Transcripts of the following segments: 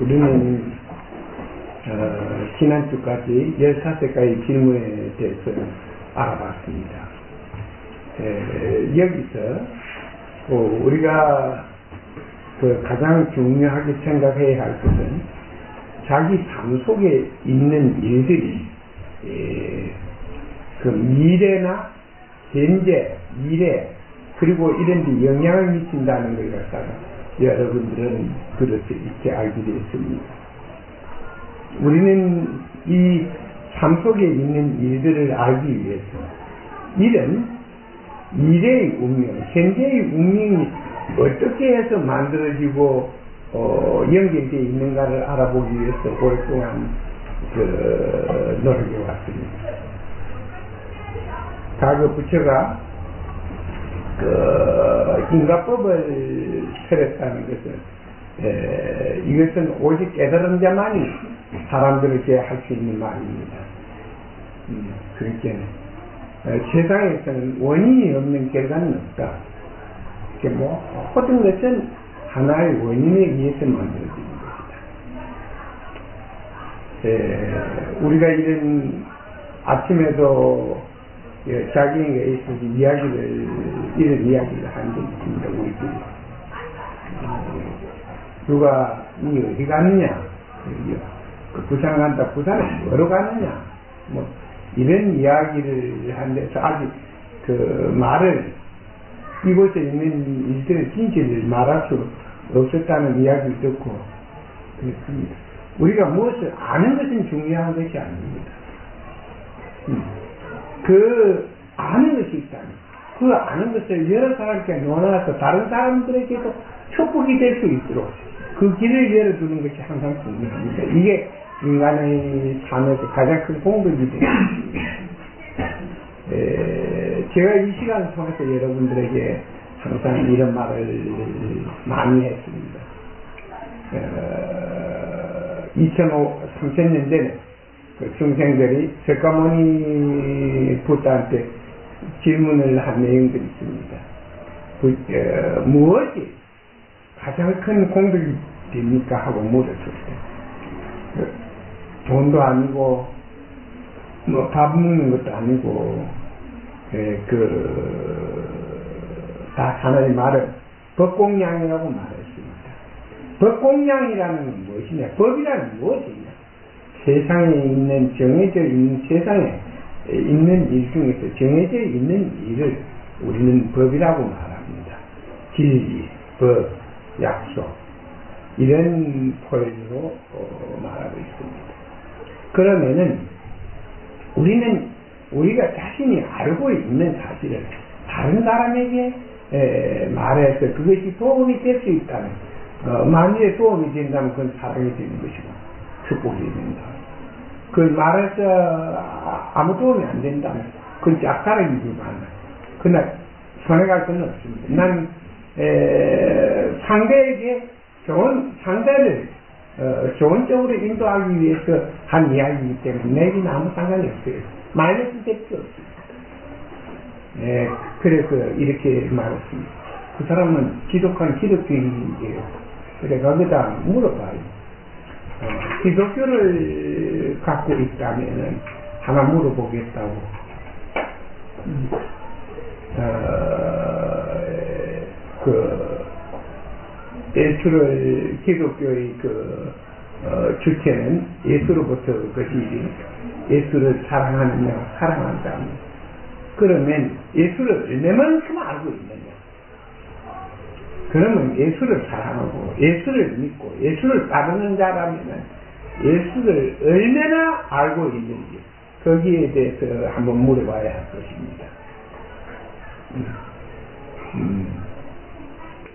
우리는 지난주까지 15가지 질문에 대해서 알아봤습니다. 여기서 우리가 가장 중요하게 생각해야 할 것은 자기 삶 속에 있는 일들이 그 미래나 현재, 미래 그리고 이런 데 영향을 미친다는 걸 갖다가 여러분들은 그렇게 이렇게 알게 되었습니다. 우리는 이 삶 속에 있는 일들을 알기 위해서 이런 미래의 운명, 현재의 운명이 어떻게 해서 만들어지고 연결되어 있는가를 알아보기 위해서 오랫동안 노력해 왔습니다. 과거 부처가 인과법을 펴렸다는 것은 이것은 오직 깨달은 자만이 사람들에게 할 수 있는 말입니다. 그렇게 세상에서는 원인이 없는 결과는 없다. 모든 것은 하나의 원인에 의해서 만들어지는 것이다. 우리가 이런 아침에도 자기에게 있어서 이런 이야기를 한 적이 있습니다. 우리들이. 누가 니 어디 가느냐? 부산 간다. 부산에 뭐로 가느냐? 이런 이야기를 하는데 아직 말을 이곳에 있는 일들의 진실을 말할 수 없었다는 이야기를 듣고 그렇습니다. 우리가 무엇을 아는 것은 중요한 것이 아닙니다. 아는 것이 있다면 그 아는 것을 여러 사람께 논하서 다른 사람들에게도 축복이 될 수 있도록 그 길을 열어두는 것이 항상 중요합니다. 이게 인간의 삶에서 가장 큰 공덕이 됩니다. 제가 이 시간을 통해서 여러분들에게 항상 이런 말을 많이 했습니다. 3000년 전에 중생들이 석가모니 부다한테 질문을 한 내용들이 있습니다. 무엇이 가장 큰 공덕이 됩니까? 하고 물었을 때 돈도 아니고 밥 먹는 것도 아니고 다 하나의 말은 법공양이라고 말했습니다. 법공양이라는 건 무엇이냐? 법이라는 무엇이냐? 세상에 있는 정해져 있는 세상에 있는 일 중에서 정해져 있는 일을 우리는 법이라고 말합니다. 진리, 법, 약속 이런 표현으로 말하고 있습니다. 그러면은 우리가 자신이 알고 있는 사실을 다른 사람에게 말해서 그것이 도움이 될 수 있다면 만일에 도움이 된다면 그건 사랑이 되는 것이고 축복이 된다. 그걸 말해서 아무 도움이 안 된다면 그건 짝사랑이지만 그날 손해갈 건 없습니다. 난 상대에게 상대를 좋은 쪽으로 인도하기 위해서 한 이야기이기 때문에 내게는 아무 상관이 없어요. 마이너스 될 수 없습니다. 그래서 이렇게 말했습니다. 그 사람은 지독한 기독교인이에요. 그래 거기다 물어봐요. 기독교를 갖고 있다면 하나 물어보겠다고. 예수를 기독교의 주체는 예수로부터 것이지 예수를 사랑하느냐 사랑한다면 그러면 예수를 얼마만큼 알고 있느냐? 그러면 예수를 사랑하고 예수를 믿고 예수를 따르는 자라면 예수를 얼마나 알고 있는지 거기에 대해서 한번 물어봐야 할 것입니다.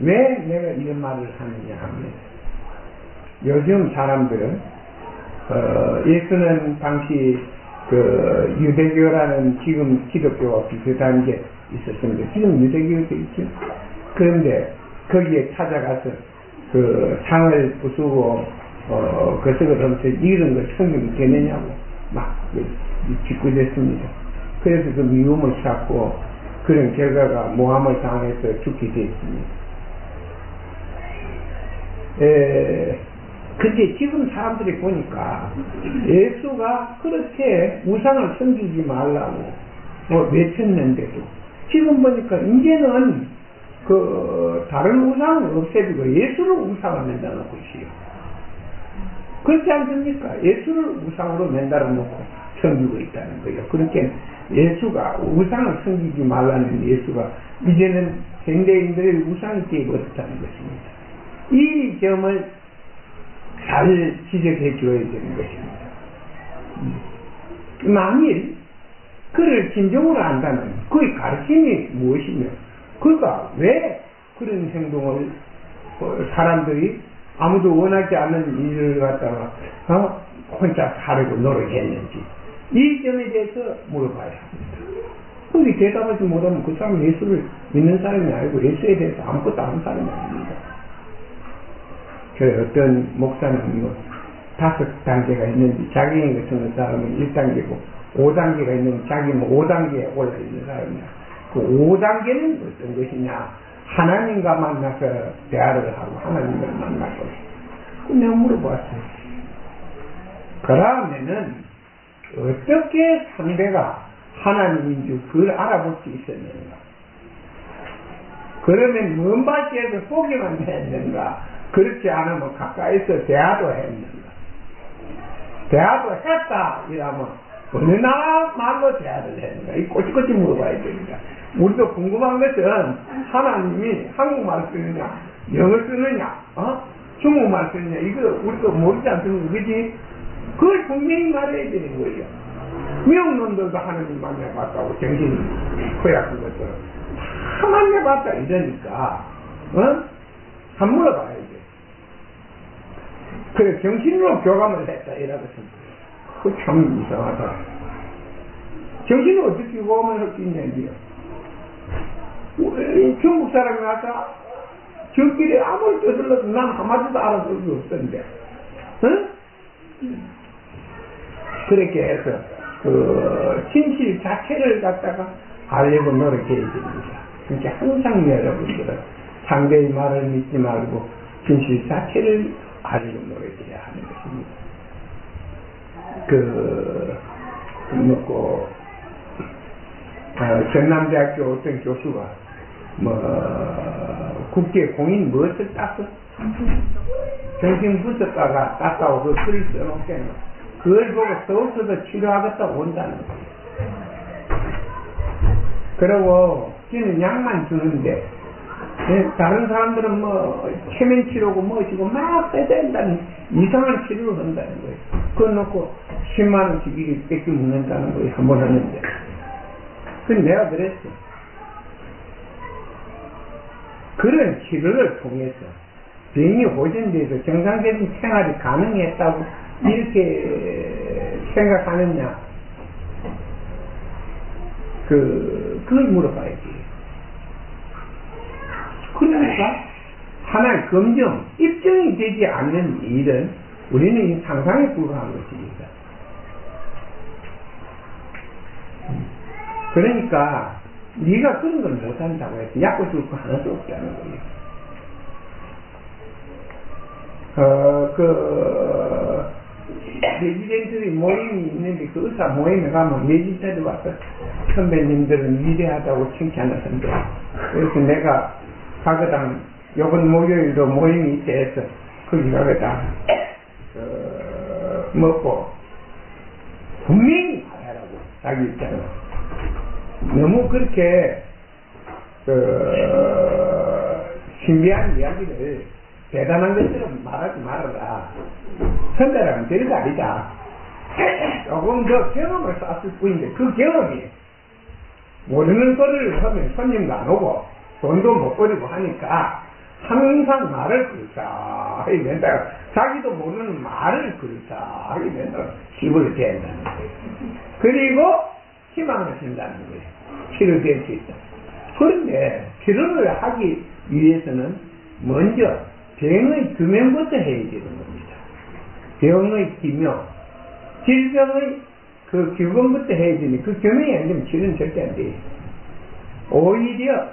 왜 내가 이런 말을 하느냐 하면 요즘 사람들은 예수는 당시 유대교라는 지금 기독교와 비슷한 게 있었습니다. 지금 유대교도 있죠. 그런데 거기에 찾아가서 상을 부수고 거석을 하면서 이런 걸 성경이 되느냐고 막 짓궂었습니다. 그래서 그 미움을 쌓고 그런 결과가 모함을 당해서 죽게 되었습니다. 근데 지금 사람들이 보니까 예수가 그렇게 우상을 섬기지 말라고 외쳤는데도 지금 보니까 이제는 그 다른 우상을 없애주고 예수를 우상을 만들어 놓고 있어요. 그렇지 않습니까? 예수를 우상으로 만들어 놓고 섬기고 있다는 거예요. 그렇게 예수가 우상을 섬기지 말라는 예수가 이제는 현대인들의 우상이 되어버렸다는 것입니다. 이 점을 잘 지적해 줘야 되는 것입니다. 만일 그를 진정으로 안다면 그의 가르침이 무엇이며 그가 왜 그런 행동을 사람들이 아무도 원하지 않는 일을 갖다가 혼자 하려고 노력했는지 이 점에 대해서 물어봐야 합니다. 거기 대답하지 못하면 그 사람은 예수를 믿는 사람이 아니고 예수에 대해서 아무것도 아는 사람이 아닙니다. 그 어떤 목사는 5단계가 있는데 자기 같은 사람은 1단계고 5단계가 있는 자기는 5단계에 올라 있는 사람이야. 그 5단계는 어떤 것이냐? 하나님과 만나서 대화를 하고 하나님을 만나고 내가 물어봤어요. 그러면은 어떻게 상대가 하나님인 줄 그걸 알아볼 수 있었는가? 그러면 먼 발치에서 보기만 했는가? 그렇지 않으면 가까이서 대화도 했는가? 대화도 했다 이러면 어느 나라 말로 대화를 했는가? 이 꼬치꼬치 물어봐야 됩니다. 우리도 궁금한 것은 하나님이 한국말 쓰느냐 영어 쓰느냐 중국말 쓰느냐 이거 우리도 모르지 않습니까? 그지? 그걸 분명히 말해야 되는 거예요. 미국 놈들도 하나님 만나봤다고 정신이 허약한 것처럼 다 만나봤다 이러니까 한 물어봐야 돼. 그래 정신으로 교감을 했다 이러거든. 그거 참 이상하다. 정신으로 어떻게 교감을 할 수 있냐고요. 중국 사람이 와서 저끼리 아무리 떠들러도 난 한마디도 알아볼 수 없던데 그렇게 해서 그 진실 자체를 갖다가 알려고 노력해야 됩니다. 그러니까 항상 여러분들은 상대의 말을 믿지 말고 진실 자체를 알려고 노력해야 하는 것입니다. 전남대학교 어떤 교수가 국제 공인 무엇을 땄어? 정신분석가가 땄다고 그 글을 써놓겠노. 그걸 보고 서울서도 치료하겠다고 온다는 거예요. 그리고 걔는 약만 주는데 다른 사람들은 체면 치료고 뭐지고 막 빼댄다는 이상한 치료를 한다는 거예요. 그거 놓고 10만원씩 이렇게 뺏겨 먹는다는 거예요. 한 번 하는데. 그건 내가 그랬어. 그런 치료를 통해서 병이 호전돼서 정상적인 생활이 가능했다고 이렇게 생각하느냐? 그걸 물어봐야지. 그러니까 하나의 검증, 입증이 되지 않는 일은 우리는 상상에 불과한 것입니다. 그러니까 네가 그런 걸 못한다고 해서 약을 줄 거 하나도 없다는 거예요. 레지던트리 모임이 있는데 그 의사 모임에 가면 레지던트리 와서 선배님들은 위대하다고 칭찬을 한대. 그래서 내가 가거당 요번 목요일도 모임이 있다 해서 거기 가거당 먹고 분명히 말하라고 자기 입장을. 너무 그렇게 신비한 이야기를 대단한 것처럼 말하지 말아라. 선배라면 별거 아니다. 조금 더 경험을 쌓았을 뿐인데 그 경험이 모르는 거를 하면 손님도 안 오고 돈도 못 버리고 하니까 항상 말을 그렇게 된다. 자기도 모르는 말을 그렇게 된다. 힘을 댄다는 거예요. 그리고 희망을 준다는 거예요. 치료될 수 있다. 그런데 치료를 하기 위해서는 먼저 병의 규명부터 해야 되는 겁니다. 병의 규명, 질병의 그 규범부터 해야 되니 그 규명이 안 되면 치료는 절대 안 돼요. 오히려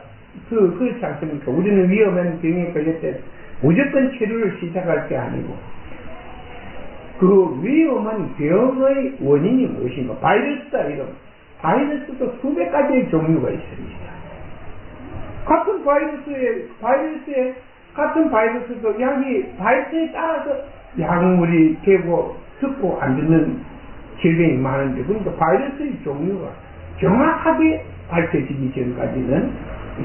그렇지 않습니까? 우리는 위험한 병에 걸릴 때 무조건 치료를 시작할 게 아니고 그 위험한 병의 원인이 무엇인가? 바이러스다 이런. 바이러스도 수백 가지의 종류가 있습니다. 같은 같은 바이러스도 바이러스에 따라서 약물이 되고 듣고 안 듣는 질병이 많은데, 그러니까 바이러스의 종류가 정확하게 밝혀지기 전까지는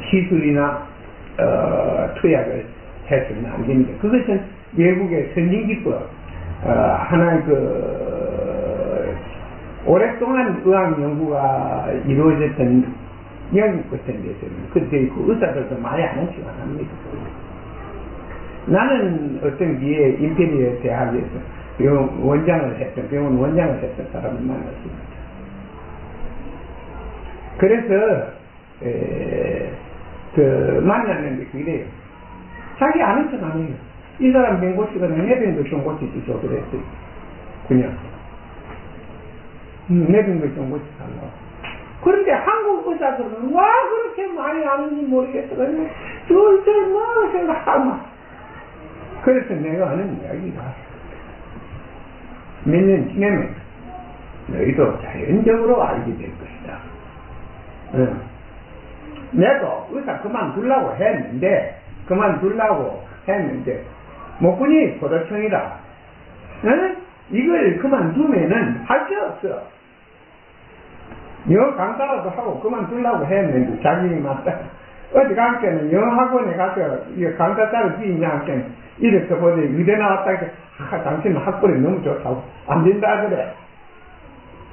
시술이나 투약을 해서는 안 됩니다. 그것은 외국의 선진기법, 하나의 오랫동안 의학 연구가 이루어졌던 영국 같은 데서는 그때 그 의사들도 많이 아는 시간 합니다. 나는 어떤 기회에 임페리얼 대학에서 병원 원장을 했던 사람을 만났습니다. 그래서 만났는데 그래요. 자기 아는 척 안 해요. 이 사람 병 고치거든 내 병도 좀 고치주소 그랬어요. 그냥 내 병도 좀 고치달라고. 그런데 한국 의사들은 와 그렇게 많이 아는지 모르겠어. 그냥 줄줄 뭐 생각하고. 그래서 내가 하는 이야기가 몇 년 지나면 너희도 자연적으로 알게 될 것이다. 내도 의사 그만두려고 했는데 목군이 포도청이라 이걸 그만두면은 할 수 없어. 영어 강사라도 하고 그만두려고 했는데 자기 맞다. 어디 갈 때는 영어 학원에 가서 강사 따로 뛰냐 할 이래서 보지 의대 나왔다 해서 당신은 학벌이 너무 좋다고 안 된다 그래.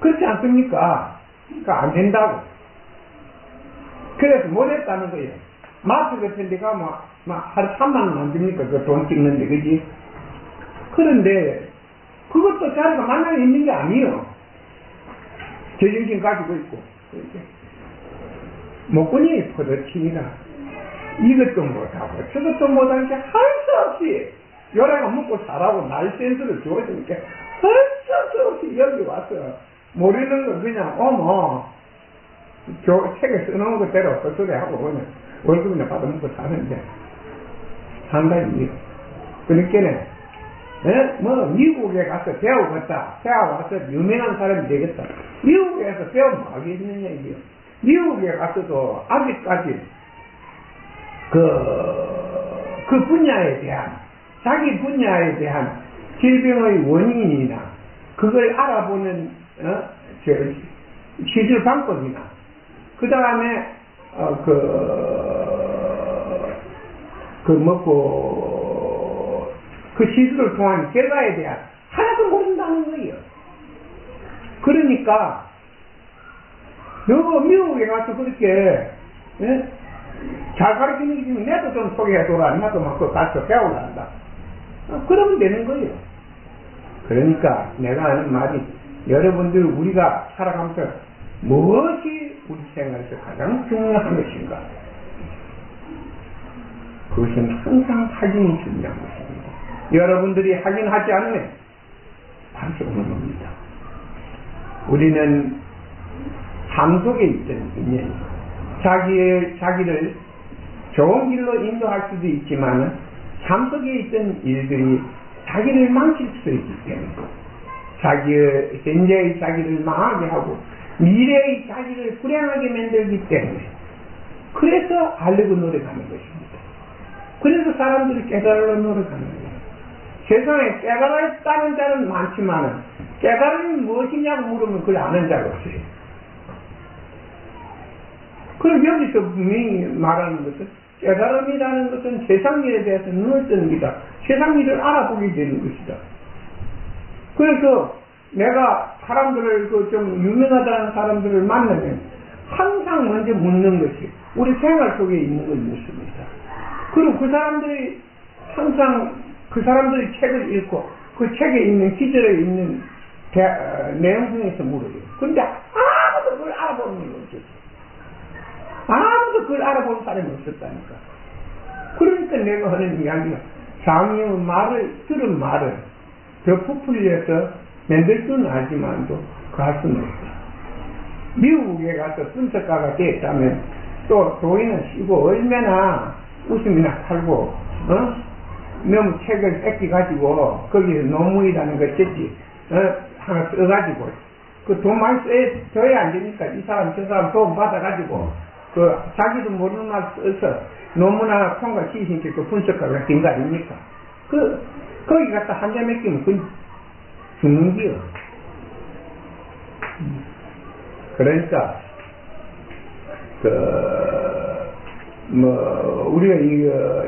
그렇지 않습니까? 그러니까 안 된다고. 그래서 못했다는 거예요. 마트 같은 데 가면 하루 3만 원 안 줍니까? 그 돈 찍는데, 그지? 그런데 그것도 자기가 만나게 있는 게 아니에요. 제정신 가지고 있고. 목군이 포도치니라. 이것도 못하고 저것도 못하니까 할 수 없이 요래가 먹고 살라고 날 센스를 주어주니까 할 수 없이 여기 와서 모르는 거 그냥 책에 써놓은 것대로 헛소리 하고 그냥 월급이나 받아먹고 사는데 상당히 그러니까는 미국에 가서 배워와서 유명한 사람이 되겠다. 미국에 가서 배우면 하겠느냐 이게요. 미국에 가서도 아직까지 그 분야에 대한 자기 분야에 대한 질병의 원인이나 그걸 알아보는 시술 방법이나 그 다음에 그 시술을 통한 결과에 대한 하나도 모른다는 거예요. 그러니까 너 미국에 가서 그렇게 잘 가르치는 게 있으면 내도 좀 소개해줘라. 나도 막 가서 배우란다. 그러면 되는 거예요. 그러니까 내가 하는 말이 여러분들 우리가 살아가면서 무엇이 우리 생활에서 가장 중요한 것인가? 그것은 항상 확인이 중요한 것입니다. 여러분들이 확인하지 않으면 다시 오는 겁니다. 우리는 삶 속에 있던 인연이 자기를 좋은 길로 인도할 수도 있지만 삶 속에 있던 일들이 자기를 망칠 수 있기 때문에 자기의 현재의 자기를 망하게 하고 미래의 자기를 불행하게 만들기 때문에 그래서 알려고 노력하는 것입니다. 그래서 사람들이 깨달으려 노력하는 거예요. 세상에 깨달았다는 자는 많지만은 깨달음이 무엇이냐고 물으면 그걸 아는 자가 없어요. 그럼 여기서 분명히 말하는 것은 깨달음이라는 것은 세상 일에 대해서 눈을 뜨는 기다. 세상 일을 알아보게 되는 것이다. 그래서 내가 사람들을 좀 유명하다는 사람들을 만나면 항상 먼저 묻는 것이 우리 생활 속에 있는 걸 묻습니다. 그리고 그 사람들이 항상 그 사람들이 책을 읽고 그 책에 있는 기절에 있는 내용 중에서 물어요. 그런데 아무도 그걸 알아보는 게 없었어. 아무도 그걸 알아보는 사람이 없었다니까. 그러니까 내가 하는 이야기가 장애의 말을 들은 말을 더 부풀려서 만들 수는 알지만도 그 할 수는 없다. 미국에 가서 분석가가 됐다면 또 돈이나 쓰고 얼마나 웃음이나 팔고 너무 책을 뺏겨가지고 거기서 논문이라는 걸 쨌지 하나 써가지고 그 돈 많이 써야 안 되니까 이 사람 저 사람 돈 받아가지고 그 자기도 모르는 말 써서 논문 하나 통과시키니까 그 분석하기가 된 거 아닙니까? 거기 갖다 한 장 맡기면 그 죽는 기요. 그러니까 우리가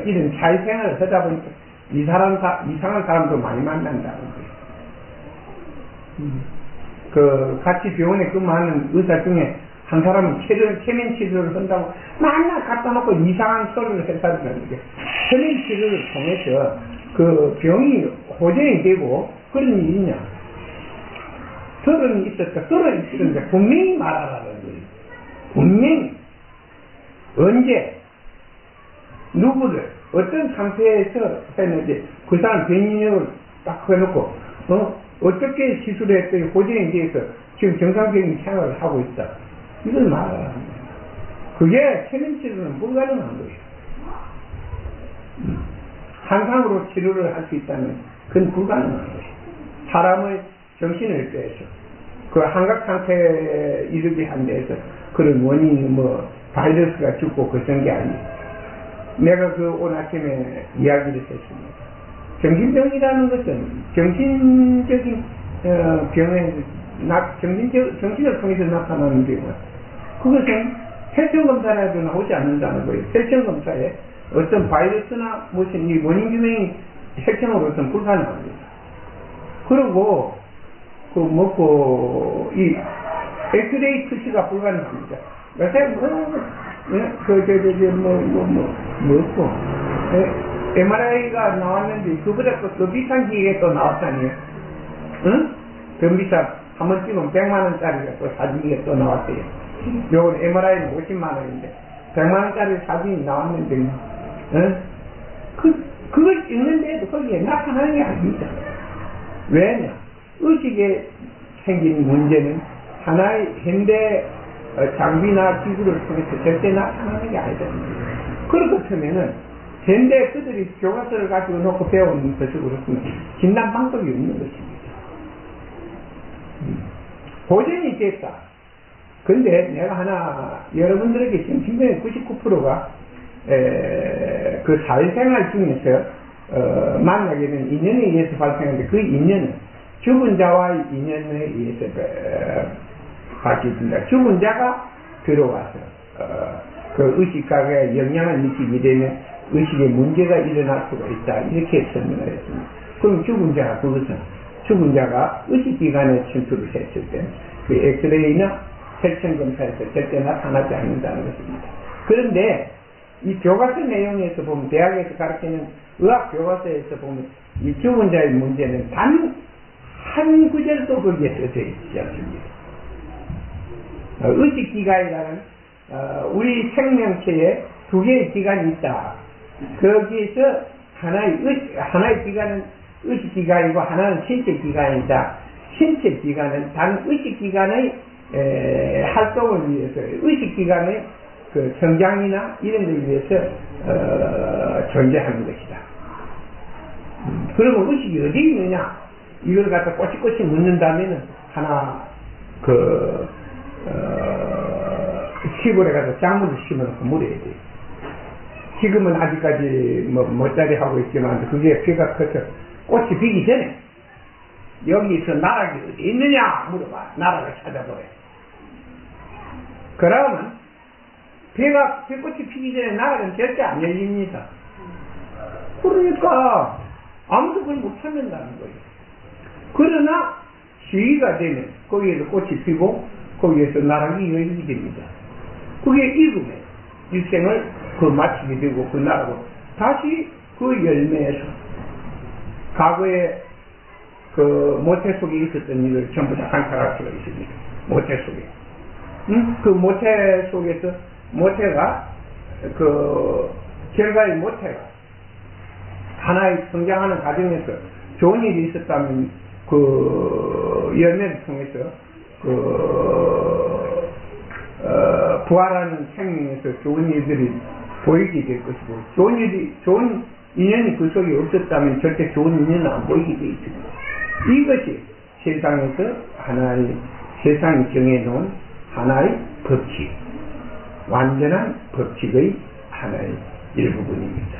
이런 사회생활을 하다 보니까 이상한 사람도 많이 만난다는 거예요. 같이 병원에 근무하는 의사 중에 한 사람은 최면 치료를 한다고 맨날 갖다 놓고 이상한 소리를 했다는 게 최면 치료를 통해서 그 병이 호전이 되고 그런 일이 있냐? 썰은 있었는데 분명히 말하라는 거예요. 분명히 언제 누구를 어떤 상태에서 했는지 그 사람 변인력을 딱 해놓고 어떻게 시술했더니 호전에 대해서 지금 정상적인 생활을 하고 있다. 이걸 말하라는 거예요. 그게 최면치료는 불가능한 거예요. 한상으로 치료를 할 수 있다면 그건 불가능한 거예요. 사람의 정신을 빼서 그 한각 상태에 이르게 한 데에서 그런 원인이 바이러스가 죽고 그런 게 아니에요. 내가 오늘 아침에 이야기를 했습니다. 정신병이라는 것은 정신적인 병에 정신을 통해서 나타나는 병은 그것은 혈청검사라도 나오지 않는다는 거예요. 혈청검사에 어떤 바이러스나 무슨 이 원인 규명이 혈청으로서는 불가능합니다. 그리고 이 엑스레이 투시가 불가능합니다. MRI가 나왔는데 그보다 더 비싼 기계가 또 나왔다니요. 응? 더 비싼 한 번 찍으면 100만원짜리가 또 사진이 또 나왔대요. 요건 MRI는 50만원인데 100만원짜리 사진이 나왔는데 응? 그걸 찍는데도 거기에 나타나는 게 아닙니다. 왜냐? 의식에 생긴 문제는 하나의 현대 장비나 기구를 통해서 절대 나타나는 게 아니다. 그렇다면은 현대 그들이 교과서를 가지고 놓고 배우는 것이 그렇습니다. 진단 방법이 없는 것입니다. 보전이 됐다. 근데 내가 하나 여러분들에게 정신병의 99%가 그 사회생활 중에서 만나게 되는 인연에 의해서 발생하는데 그 인연은 죽은 자와의 인연에 의해서 발생됩니다. 죽은 자가 들어와서 그 의식각에 영향을 미치게 되면 의식에 문제가 일어날 수가 있다. 이렇게 설명을 했습니다. 그럼 죽은 자가 의식기관에 침투를 했을 때 그 엑스레이나 혈청검사에서 절대 나타나지 않는다는 것입니다. 그런데 이 교과서 내용에서 보면 대학에서 가르치는 의학 교과서에서 보면 이 죽은 자의 문제는 단 한 구절도 거기에 써져 있지 않습니다. 의식기관이라는 우리 생명체에 두 개의 기관이 있다. 거기에서 하나의 기관은 의식기관이고 하나는 신체기관이다. 신체기관은 단 의식기관의 활동을 위해서 의식기관의 그 성장이나 이런 걸 위해서 존재하는 것이다. 그러면 의식이 어디 있느냐? 이걸 갖다 꼬치꼬치 묻는다면은 하나 시골에 가서 작물을 심어놓고 물어야 돼요. 지금은 아직까지 못자리 하고 있지만 그게 피가 커서 꽃이 피기 전에 여기서 나락이 어디 있느냐 물어봐. 나락을 찾아보래. 그러면 벼꽃이 피기 전에 나락은 절대 안 열립니다. 그러니까 아무도 그걸 못 찾는다는 거예요. 그러나 시기가 되면 거기에서 꽃이 피고 거기에서 나락이 열리게 됩니다. 그게 익으면 일생을 마치게 되고 그 나라고 다시 그 열매에서 과거에 그 모태 속에 있었던 일을 전부 다 관찰할 수가 있습니다. 모태 속에. 그 모태 속에서 모태가 결과의 모태가 하나의 성장하는 과정에서 좋은 일이 있었다면 그 열매를 통해서 부활하는 생명에서 좋은 일들이 보이게 될 것이고 좋은 인연이 그 속에 없었다면 절대 좋은 인연은 안 보이게 되어 있습니다. 이것이 세상에서 하나의, 세상이 정해놓은 하나의 법칙, 완전한 법칙의 하나의 일부분입니다.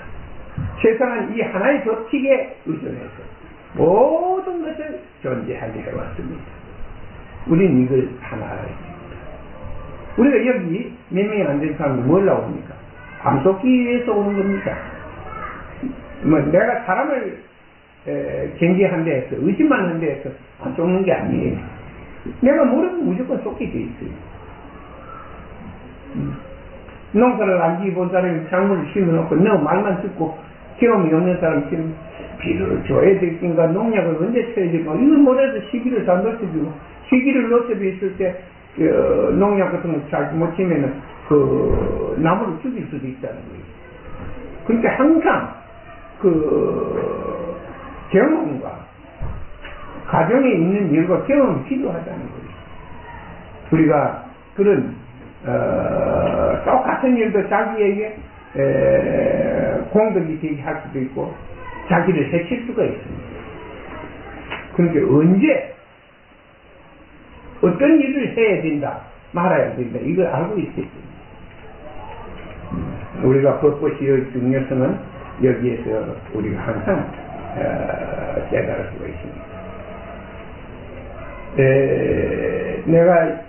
세상은 이 하나의 법칙에 의존해서 모든 것을 존재하게 해왔습니다. 우리는 이걸 하나 알아야 됩니다. 우리가 여기 몇 명이 안 된 사람이 뭘 나옵니까? 밥 쏟기 위해서 오는 겁니다. 뭐 내가 사람을 경계한 데에서, 의심만 한 데에서 안 쏟는 게 아니에요. 내가 모르면 무조건 쏟게 돼 있어요. 농사를 안 지어본 사람이 작물을 심어놓고 너무 말만 듣고 경험이 없는 사람이 지금 비료를 줘야 될긴가, 농약을 언제 쳐야 될까, 이걸 못해서 시기를 다 놓쳐주고, 시기를 놓쳐있을 때 농약 같은 거 잘 못 치면은 그 나무를 죽일 수도 있다는 거예요. 그러니까 항상 그 경험과 가정에 있는 일과 경험이 필요하다는 거예요. 우리가 그런 똑같은 일도 자기에게 공덕이 되게 할 수도 있고 자기를 해칠 수가 있습니다. 그러니까 언제 어떤 일을 해야 된다, 말아야 된다, 이걸 알고 있어야 됩니다. 우리가 법보시의 중요성은 여기에서 우리가 항상 깨달을 수가 있습니다. 내가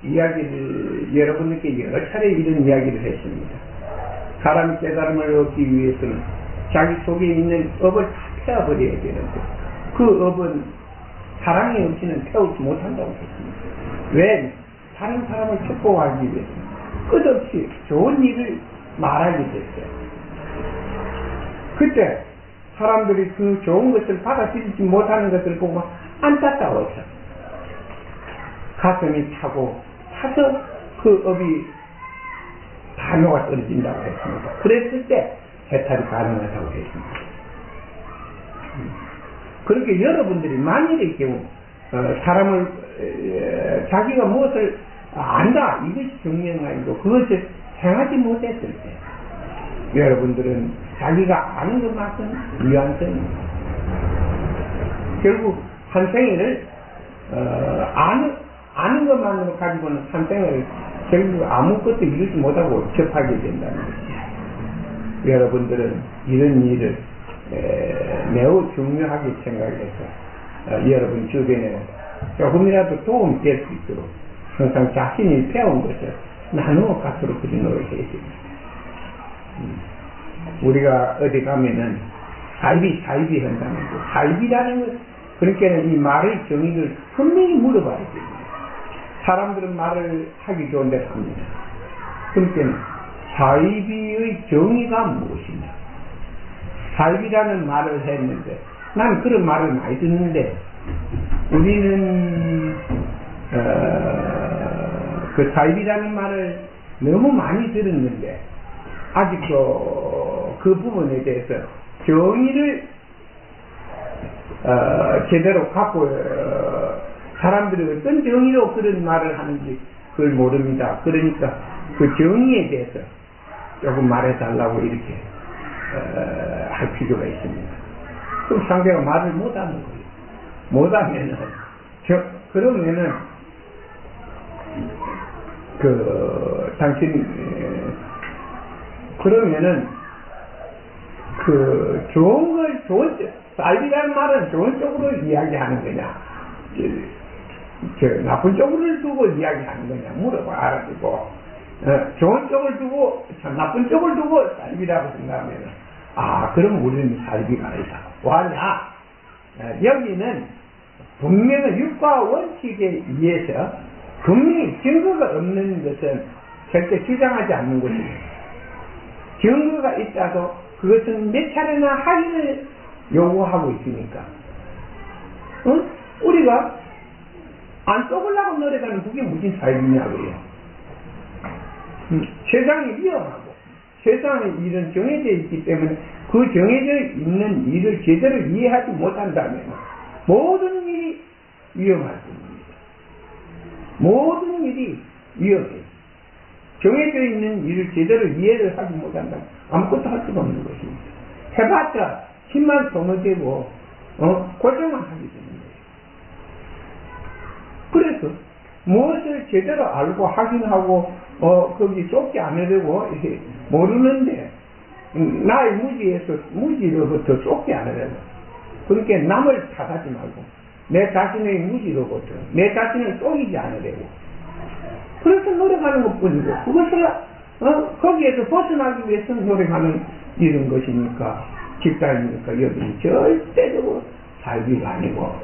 이야기를 여러분들께 여러 차례 이런 이야기를 했습니다. 사람이 깨달음을 얻기 위해서는 자기 속에 있는 업을 다 태워버려야 되는데 그 업은 사랑이 없이는 태우지 못한다고 했습니다. 왜? 다른 사람을 축복하기 위해서 끝없이 좋은 일을 말하게 됐어요. 그때 사람들이 그 좋은 것을 받아들이지 못하는 것을 보고 안타까워서 가슴이 타고 타서 그 업이 다 녹아 떨어진다고 했습니다. 그랬을 때 해탈이 가능하다고 했습니다. 그렇게 여러분들이 만일의 경우 사람을 자기가 무엇을 안다, 이것이 중요한 거 아니고 그것을 행하지 못했을 때 여러분들은 자기가 아는 것만큼 유한성입니다. 결국 한 생애를 아는 것만으로 가지고는 한 생애를 결국 아무것도 이루지 못하고 접하게 된다는 것입니다. 여러분들은 이런 일을 매우 중요하게 생각해서 여러분 주변에 조금이라도 도움이 될 수 있도록 항상 자신이 배운 것을 나누어 갖도록 그리 노력해야 됩니다. 우리가 어디 가면은 사이비 한다는 거, 사이비라는 것, 그러니까 이 말의 정의를 분명히 물어봐야 됩니다. 사람들은 말을 하기 좋은 데서 합니다. 그러니까 사이비의 정의가 무엇이냐? 사이비라는 말을 했는데 난 그런 말을 많이 듣는데 우리는 그 사이비라는 말을 너무 많이 들었는데 아직도 그 부분에 대해서 정의를 제대로 갖고 사람들이 어떤 정의로 그런 말을 하는지 그걸 모릅니다. 그러니까 그 정의에 대해서 조금 말해달라고 이렇게 할 필요가 있습니다. 그럼 상대가 말을 못하는 거예요. 못하면은 그러면은 당신 그러면은 사이비라는 말은 좋은 쪽으로 이야기하는 거냐, 나쁜 쪽을 두고 이야기하는 거냐 물어봐 알아두고, 좋은 쪽을 두고 나쁜 쪽을 두고 사이비라고 생각하면 그럼 우리는 사이비가 아니다. 왜냐? 여기는 분명히 육과 원칙에 의해서 분명히 증거가 없는 것은 절대 주장하지 않는 것입니다. 증거가 있다도 그것은 몇 차례나 확인을 요구하고 있으니까 우리가 안 썩으려고 노력하는 그게 무슨 사이비냐고요. 세상이 위험하고 세상의 일은 정해져 있기 때문에 그 정해져 있는 일을 제대로 이해하지 못한다면 모든 일이 위험할 겁니다. 모든 일이 위험해요. 정해져 있는 일을 제대로 이해를 하지 못한다면 아무것도 할 수가 없는 것입니다. 해봤자 힘만 소모되고 고생만 하게 되는 거예요. 그래서 무엇을 제대로 알고 확인하고 거기 쫓지 않으려고 모르는데 나의 무지로부터 쫓지 않으려고. 그렇게 남을 탓하지 말고 내 자신의 무지로부터 내 자신을 속이지 않으려고. 그래서 노력하는 것뿐이고 그것을 거기에서 벗어나기 위해서 노력하는 이런 것이니까 집단이니까 여기는 절대적으로 살기가 아니고.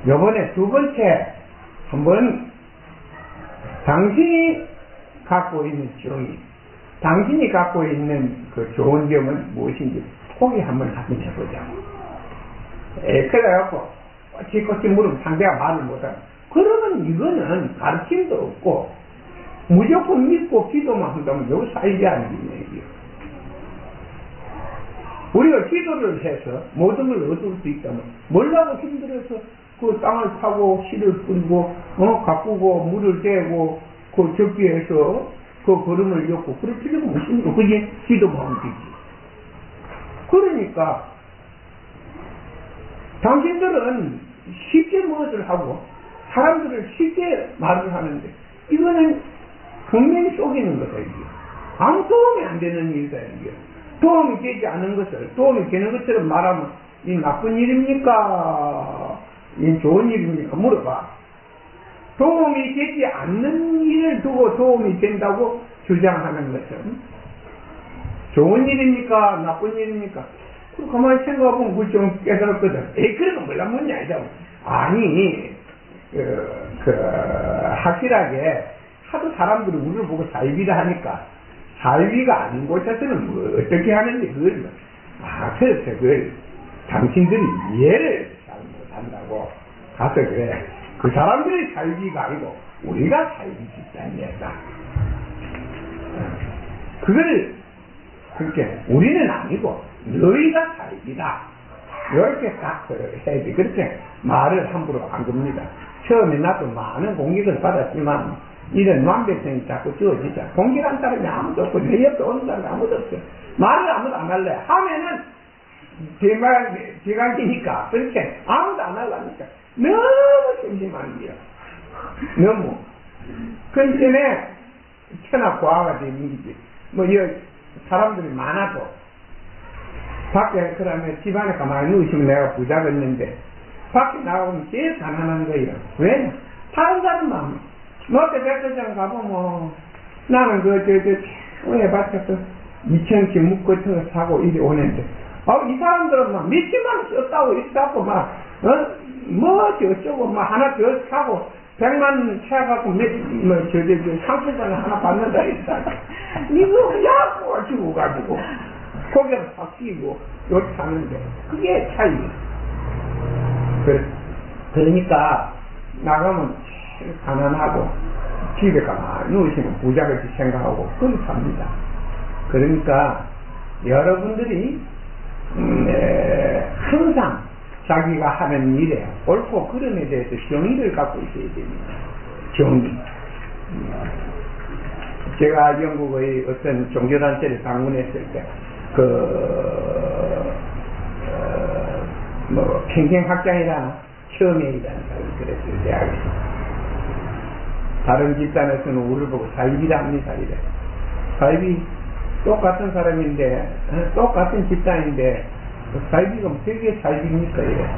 요번에 두 번째 한번 당신이 갖고 있는 정의, 당신이 갖고 있는 그 좋은 점은 무엇인지 포기 한번 해보자고. 그래갖고 꼬치꼬치 물으면 상대가 말을 못하고 그러면 이거는 가르침도 없고 무조건 믿고 기도만 한다면 여기 사이비 아니겠냐 이게. 우리가 기도를 해서 모든 걸 얻을 수 있다면 뭘라고 힘들어서 그 땅을 파고 씨를 뿌리고 가꾸고 물을 대고 그 적기에서 그 걸음을 엮고 그럴 필요가 없습니다. 그게 기도만 하면 되지. 그러니까 당신들은 쉽게 무엇을 하고 사람들을 쉽게 말을 하는데 이거는 분명히 속이는 거다 이게. 아무 도움이 안 되는 일이다 이게. 도움이 되지 않은 것을 도움이 되는 것처럼 말하면 이 나쁜 일입니까? 이 좋은 일입니까? 물어봐. 도움이 되지 않는 일을 두고 도움이 된다고 주장하는 것은 좋은 일입니까? 나쁜 일입니까? 가만히 생각해보면 그걸 좀 깨달았거든. 그런 건 몰라 뭐냐 이러고. 아니 확실하게 하도 사람들이 우리를 보고 사이비다 하니까 사이비가 아닌 곳에서는 뭐 어떻게 하는지 그걸 그래서 그걸 당신들이 이해를 잘 못한다고 가서 그래. 그 사람들이 사이비가 아니고 우리가 사이비 집단이었다. 그걸 그렇게 우리는 아니고 너희가 사이비다. 이렇게 딱 해야지. 그렇게 말을 함부로 안 겁니다. 처음에 나도 많은 공격을 받았지만 이런 완벽성이 자꾸 주어지자. 공격한 사람이 아무도 없고 내 옆에 오는 사람이 아무도 없어. 말을 아무도 안 할래. 하면은 대강이니까 그렇게 아무도 안 하려니까 너무 심심한 거야. 너무. 그 때문에 천하 고아가 되는 거지. 뭐 사람들이 많아도 밖에 그러면 집안에 가만히 누우시면 내가 부자겠는데 밖에 나가면 제일 가난한 거예요. 왜? 다른 사람만 롯데 백화점 가보면 나는 왜 해봤자 2,000개 묶어 사고 이리 오는데 이 사람들은 막 몇십만 원 썼다고 있다고 막 어쩌고 막 하나 더 사고 100만 채갖고 상품권을 하나 받는다 했다. 이거 약고 주고 가지고 고개를 팍 끼고 이렇게 사는데 그게 차이야. 그러니까 나가면 가난하고 집에 가만히 누우시면 부자같이 생각하고 그렇게 삽니다. 그러니까 여러분들이 항상 자기가 하는 일에 옳고 그름에 대해서 정의를 갖고 있어야 됩니다. 정의. 제가 영국의 어떤 종교단체를 방문했을 때 팽팽학장이라나 처음에이라는 사람이 그랬어요. 대학에서. 다른 집단에서는 우리를 보고 사이비라 합니다. 이래. 사이비 똑같은 사람인데 똑같은 집단인데 사이비가 되게 사이비입니까? 이래.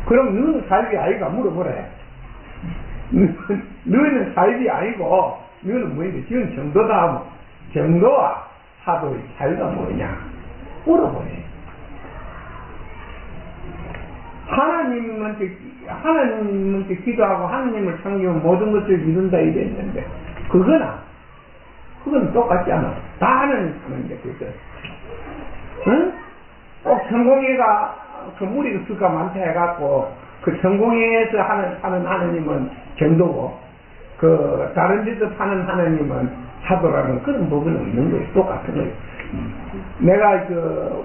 그럼 너는 사이비 아이가 물어보래. 너는 사이비 아니고 너는 뭐인데 지금 정도다 하면 정도와 사도의 차이가 뭐냐 물어보네. 하나님한테 기도하고 하나님을 섬기면 모든 것을 이룬다 이랬는데 그건 똑같지 않아. 다 하나님 하는데 그래서 응? 꼭 성공회가 그 무리가 수가 많다 해갖고 그 성공회에서 하는 하나님은 정도고 그 다른 데서 파는 하나님은 사도라는 그런 부분은 없는 거예요. 똑같은 거예요. 내가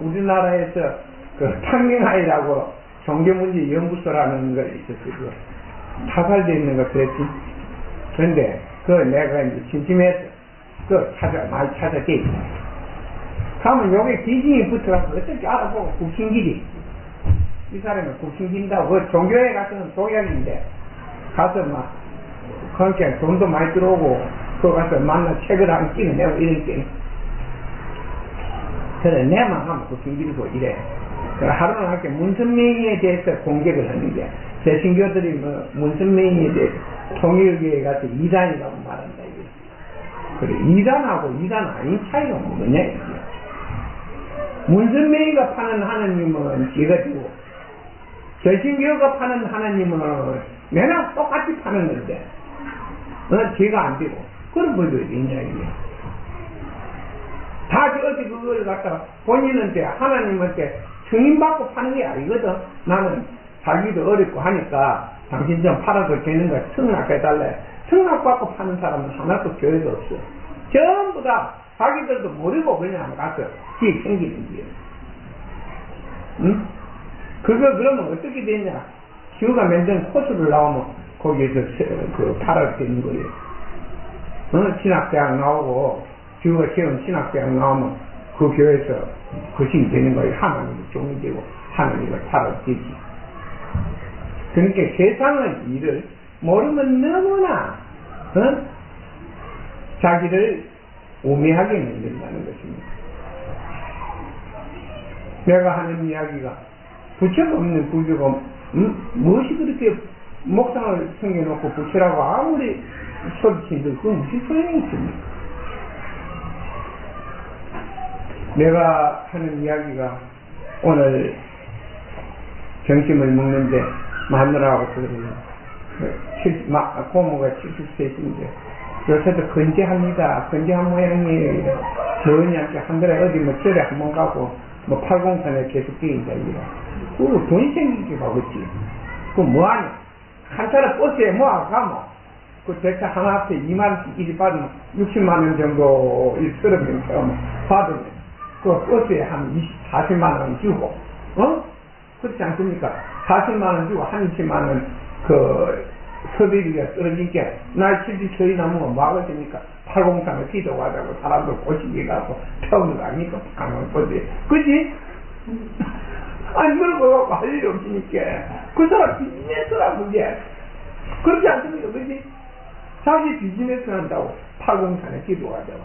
우리나라에서 탕명하이라고 종교문제 연구소라는 거 있었어요. 타살되어 있는 거 그랬지. 그런데 내가 이제 심심해서 많이 찾아게. 가면 요게 기진이 붙어가서 어떻게 알아보고 국신기지. 이 사람이 국신긴다고, 그 종교에 가서는 독약인데, 가서 막, 그러니까 돈도 많이 들어오고, 그거 가서 만나 책을 한 찍어내고 이럴 때. 그래, 내만 하면 국신기고 이래. 하루는 할게 문선명에 대해서 공격을 하는 게, 제 신교들이 뭐, 문선명에 대해서 통일교에 가서 이단이라고 말한다, 이게. 그래, 이단하고 이단 아닌 차이가 뭐냐, 이게. 문선명이가 파는 하나님은 지가 주고, 개신교가 파는 하나님은 맨날 똑같이 파는 건데, 지가 안 되고, 그런 분들이 있냐, 이게. 다 어디 그걸 갖다가 본인한테, 하나님한테 승인받고 파는 게 아니거든. 나는 살기도 어렵고 하니까 당신 좀 팔아도 되는 거 승낙해달래. 승낙받고 파는 사람은 하나도 교회도 없어. 전부 다 자기들도 모르고 그냥 가서 기획 생기는 거예요. 응? 그거 그러면 어떻게 되냐? 기후가 맨전 코스를 나오면 거기에서 그 팔아도 되는 거예요. 신학대학 나오고 기후가 채운 신학대학 나오면 그 교회에서 거식이 되는 거예요. 하나님이 종이 되고 하나님을 팔아도 되지. 그러니까 세상의 일을 모르면 너무나 자기를 우매하게 만든다는 것입니다. 내가 하는 이야기가 부처가 없는 불교가 무엇이 그렇게 목상을 챙겨놓고 부처라고 아무리 소리친들 그 무슨 소용이 있습니까? 내가 하는 이야기가 오늘 점심을 먹는데 마누라하고 고모가 70세인데 요새도 건재합니다. 건재한 모양이에요. 저희한테 한 달에 어디 뭐 절에 한 번 가고 뭐 팔공산에 계속 뛰인다 이거. 그거 돈이 생기게 가겠지. 그거 뭐하냐? 한 차례 버스에 모아서 가면 그 대차 하나 앞에 2만원씩 일이 받으면 60만원 정도 일 서럽게 받으면 그 버스에 한 40만원 주고 그렇지 않습니까? 40만원 주고 한 20만원 그 서비비가 떨어지니까 날 70 처리 남으면 막을 테니까 803에 기도하자고 사람들 꼬시게 가고 태우는 거 아닙니까? 강원버스에. 그치? 아니 그러고 할 일이 없으니까 그 사람 비즈니스라 그게. 그렇지 않습니까? 그치? 자기 비즈니스 한다고 803에 기도하자고.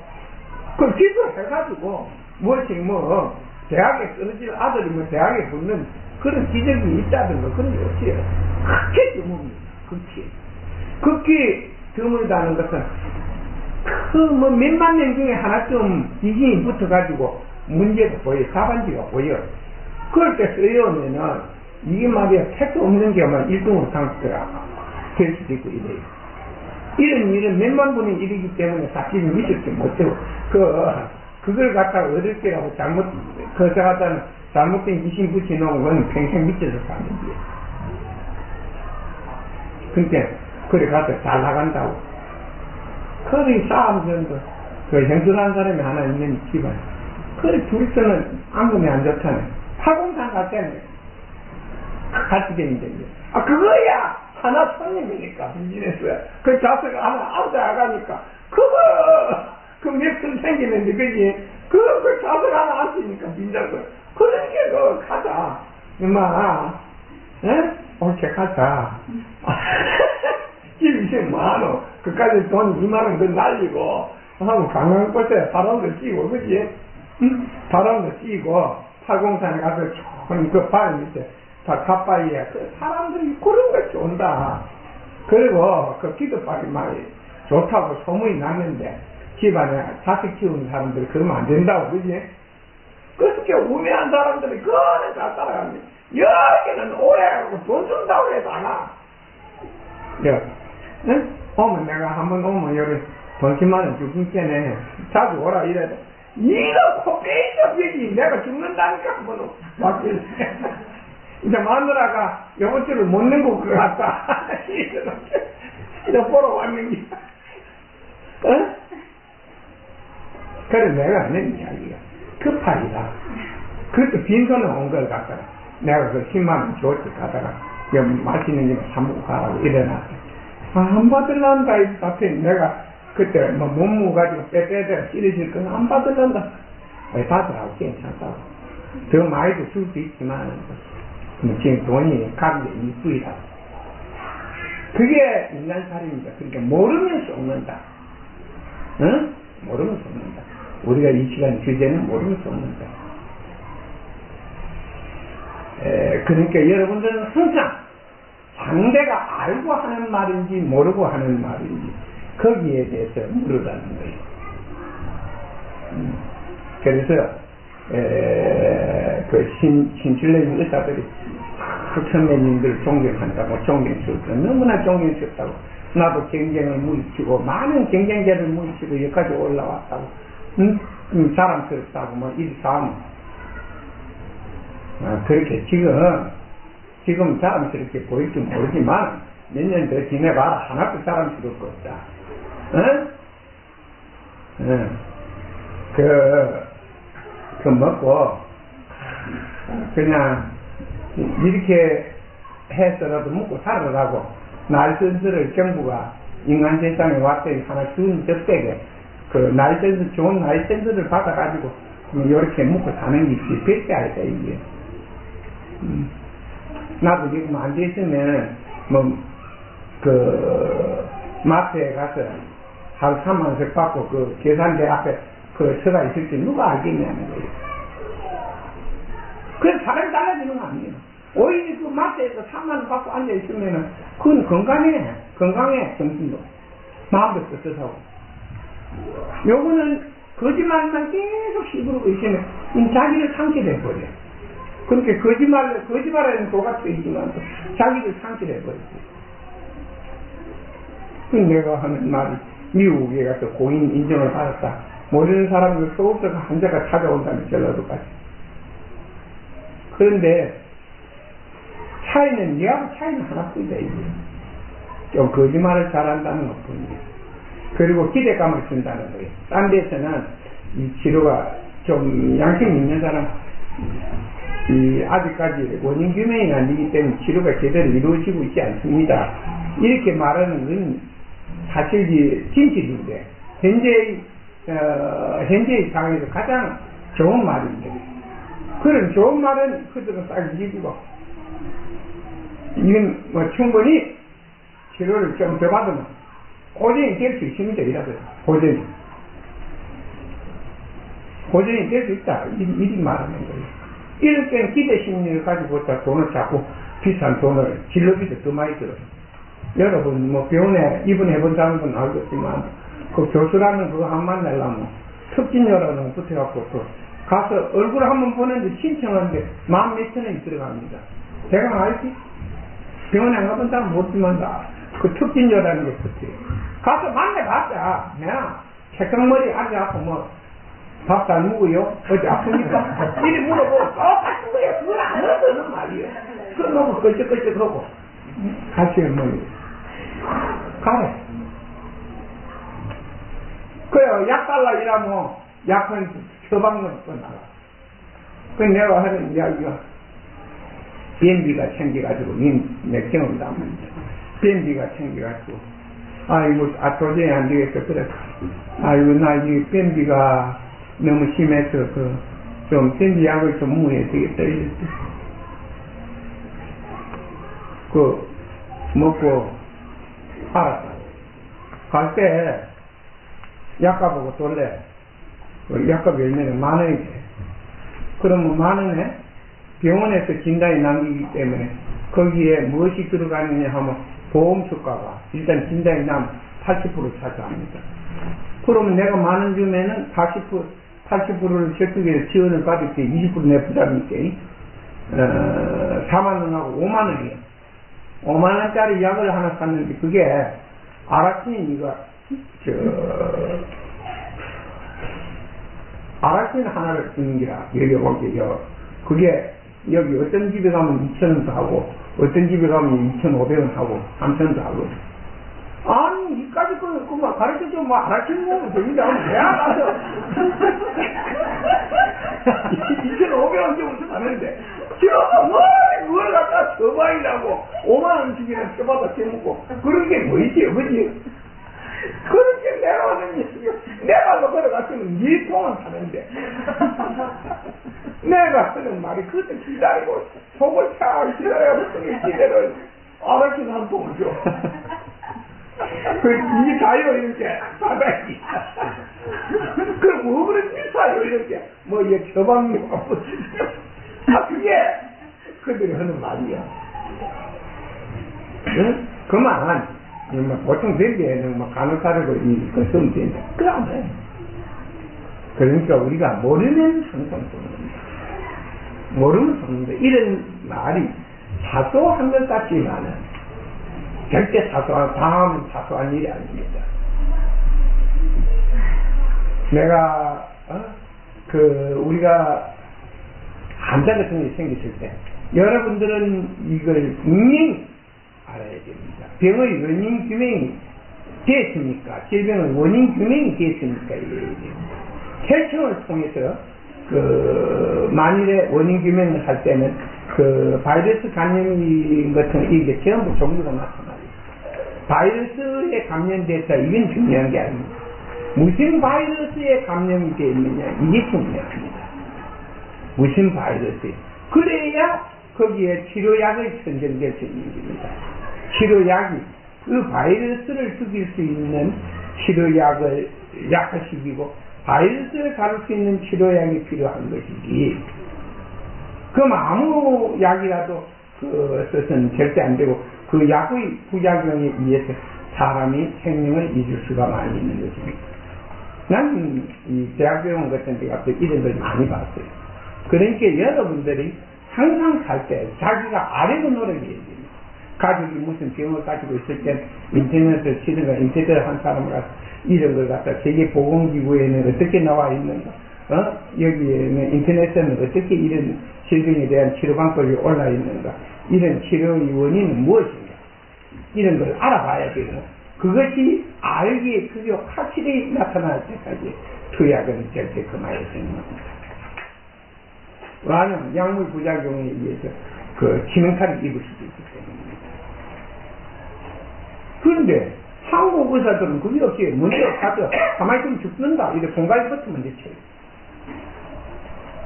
그 기도를 해가지고 뭐 대학에 떨어질 아들이 뭐 대학에 붙는 그런 기적이 있다든가 그런 게 없어요. 크게 드뭅니다. 극히 드물다는 것은 뭐 몇만 명 중에 하나쯤 지진이 붙어가지고 문제가 보여, 사반지가 보여. 그럴 때 쓰여오면은 이게 말이야 택도 없는 게만 1등으로 상수더라 될 수도 있고 이래요. 이런 일은 몇만 분의 일이기 때문에 사실은 믿을지 못해요. 그걸 갖다가 얻을 때라고 잘못된 귀신 붙여놓은 건 평생 믿어서 사는 거예요. 그러니까 그래 가서 잘 나간다고. 그래 싸움전도 그 형들한 사람이 하나 있는 집안. 그래 둘이서는 앙금이 안 좋다네. 803 갔다네. 같이 되는데. 아 그거야 하나 손님이니까 비즈니스야. 그 자석 하나 앉아가니까 그 몇푼 생기는데 그지? 그 자석 하나 앉으니까 빈자고. 그러니까 가자. 엄마 옳게 가자. 집이 지금 뭐하노? 그까지 돈 2만원 더 날리고, 하고 강남버스에 바람도 씌고, 그지? 응? 바람도 씌고, 803에 가서 그 발 밑에, 다 갓바위에, 그 사람들이 그런 거 좋은다. 그리고 그 기도발이 많이 좋다고 소문이 났는데, 집안에 자식 키우는 사람들이 그러면 안 된다고, 그지? 그렇게 우매한 사람들이 그거는 다 따라갑니다. 여기는 오래하고 돈 준다고 해도 안 와. 응? 오면 내가 한번 오면 여기 돈 10만원 주긴 때네 자주 오라 이래도 이거 코페이도 여기 내가 죽는다니까 한번 맡길래 이제 마누라가 요번 주를 못 내고 그거 같다 이제 보러 왔는데 응? 그래 내가 하는 이야기가 급하기다. 그것도 빈손에 온 걸 갖다가 내가 그 10만원 줬지 가다가 맛있는 게 사먹고 가라고 이래놨어. 안 받을란다 이 앞에 내가 그때 뭐 몸무 가지고 빼빼빼 찌르실 건 안 받을란다. 받으라고 괜찮다고. 더 많이도 줄 수 있지만, 지금 돈이 가격이 이쁘이다. 그게 인간살입니다. 그러니까 모르면 썩는다. 응? 모르면 썩는다. 우리가 이 시간 주제는 모르면 썩는다. 그러니까 여러분들은 항상 상대가 알고 하는 말인지 모르고 하는 말인지 거기에 대해서 물으라는 거예요. 그래서 그 신실내 의사들이 선배님들 존경한다고 존경스럽고 너무나 존경스럽다고 나도 경쟁을 물리치고 많은 경쟁자를 물리치고 여기까지 올라왔다고 자랑스럽다고 뭐 일삼 그렇게 지금 자랑스럽게 보일지 모르지만 몇 년 더 지내봐라 하나도 자랑스러울 거 없다. 응? 응. 그 먹고 그냥 이렇게 해서라도 먹고 살아라고 날선수를 정부가 인간 세상에 왔더니 하나 준 접대게 그 날선수 좋은 날선수를 받아가지고 이렇게 먹고 사는 게 백대 아니다 이게. 나도 지금 안 됐으면 그 마트에 가서 하루 3만 원씩 받고 그 계산대 앞에 그 서가 있을지 누가 알겠냐는 거예요. 그래서 사람이 달라지는 거 아니에요. 오히려 그 마트에서 3만 원 받고 앉아있으면은 그건 건강해 정신도 마음도 떳떳하고. 요거는 거짓말만 계속 씹으려고 있으면 자기를 상실해버려. 그러니까 거짓말하는 도가 트이지만 자기를 상실해버리지. 내가 하는 말이 미국에 가서 고인 인정을 받았다. 모르는 사람들 서울서가 환자가 찾아온다는 전라도까지. 그런데 차이는 하나뿐이다 이게. 좀 거짓말을 잘한다는 것뿐이에요. 그리고 기대감을 준다는 거예요. 딴 데서는 이 치료가 좀 양심 있는 사람 아직까지 원인 규명이 안 되기 때문에 치료가 제대로 이루어지고 있지 않습니다. 이렇게 말하는 건 사실이 진실인데 현재의 상황에서 가장 좋은 말인데 그런 좋은 말은 그들은 싹 잊고 이건 뭐 충분히 치료를 좀 더 받으면 고전이 될 수 있습니다. 이라고요. 고전이 될 수 있다. 이리 말하는 거예요. 이럴 때는 기대 심리를 가지고 돈을 잡고 비싼 돈을 진료비도 더 많이 들어요. 여러분 뭐 병원에 입원해본 사람은 알겠지만 그 교수라는 그거 한 번 내려면 특진료라는 거 붙여갖고 또 가서 얼굴 한번 보는데 신청하는데 10,000원이 들어갑니다. 대강 알지? 병원에 안 가본 사람 모르지만 그 특진료라는 거 붙여요. 가서 만나봤자 내가 책강머리 앉아갖고 뭐 밥 잘 먹어요? 어디 아픕니까? 이리 물어보고 똑같은 거예요. 그건 안 얻는 말이에요. 그거 너무 껄쩍껄쩍하고 같이 뭐 가래. 그래요. 약 달라 이라면 약은 처방으로 나가. 그 내가 하는 이야기가 변비가 생겨가지고 맥경을 담습니다. 변비가 생겨가지고 아이고 도저히 안 되겠어. 그래 아이고 나 이 변비가 너무 심해서 좀 변비 약을 좀 먹어야 되겠다 이랬지. 먹고 알았다. 갈 때 약값하고 돌래. 약값 열면은 10,000원이 돼. 그러면 10,000원에 병원에서 진단이 남기기 때문에 거기에 무엇이 들어가느냐 하면 보험수가가 일단 진단이 나면 80% 차지합니다. 그러면 내가 10,000원 주면은 80%를 저쪽에 지원을 받을 때 20% 내 부담이니까 40,000원하고 50,000원이에요. 50,000원짜리 약을 하나 샀는데 그게 아라시닌이가 아라시닌 하나를 쓰는 게라 여기 볼게요. 그게 여기 어떤 집에 가면 2,000원도 하고 어떤 집에 가면 2,500원 하고 3,000원도 하고 아니 이까지 그만 가르쳐줘 뭐 아라시닌 거면 됩니다. 내가 가서 2,500원 정도 하는데 그걸 갖다 처방이라고 50,000원 주기는 써봐서 해먹고 그런 게 뭐이지 그지? 그렇게 내가 하는 얘기야. 내가 걸어갔으면 이 통은 사는데 내가 하는 말이 그때 기다리고 속을 잘 기다려봤더니 기대를 알아서 한 통을 줘. 이 사요 이렇게 바닥이. 그럼 뭐 그래 이 사요 이렇게 뭐 이게 처방이 바쁘지. 그게 그들이 하는 말이야. 응? 그만 보통 벨기에는 뭐 간호사라고 이거 쓰면 된다. 그거 안 해. 그러니까 우리가 모르면 항상 쓰는 겁니다. 모르면 쓰는데 이런 말이 사소한 것 같지만은 절대 다음은 사소한 일이 아닙니다. 내가 우리가 환자 같은 게 생겼을 때 여러분들은 이걸 분명히 알아야 됩니다. 병의 원인 규명이 됐습니까? 질병의 원인 규명이 됐습니까? 혈청을 통해서 만일에 원인 규명을 할 때는 바이러스 감염인 같은 이게 전부 종류가 나타나요. 바이러스에 감염됐다 이건 중요한 게 아닙니다. 무슨 바이러스에 감염이 되어 있느냐 이게 중요합니다. 무슨 바이러스에 그래야 거기에 치료약을 선정될 수 있는 겁니다. 치료약이 그 바이러스를 죽일 수 있는 치료약을 약화시키고 바이러스를 다룰 수 있는 치료약이 필요한 것이지 그럼 아무 약이라도 써서는 절대 안 되고 그 약의 부작용에 의해서 사람이 생명을 잊을 수가 많이 있는 것입니다. 나는 이 대학병원 같은 데 가서 이런 걸 많이 봤어요. 그러니까 여러분들이 항상 살 때 자기가 알고 노력해야 됩니다. 가족이 무슨 병을 가지고 있을 때 인터넷을 치든가 인터넷을 한 사람을 가서 이런 걸 갖다 세계보건기구에는 어떻게 나와 있는가 여기에는 인터넷에는 어떻게 이런 질병에 대한 치료 방법이 올라 있는가 이런 치료의 원인은 무엇인가 이런 걸 알아봐야 되고 그것이 알기에 그게 확실히 나타날 때까지 투약은 절대 그만해야 되는 겁니다. 왜냐하면 약물 부작용에 의해서 치명타를 입을 수도 있기 때문입니다. 그런데 한국 의사들은 그게 없이 먼저 가서 가만히 좀 죽는다 이렇게 공갈부터 먼저 쳐요.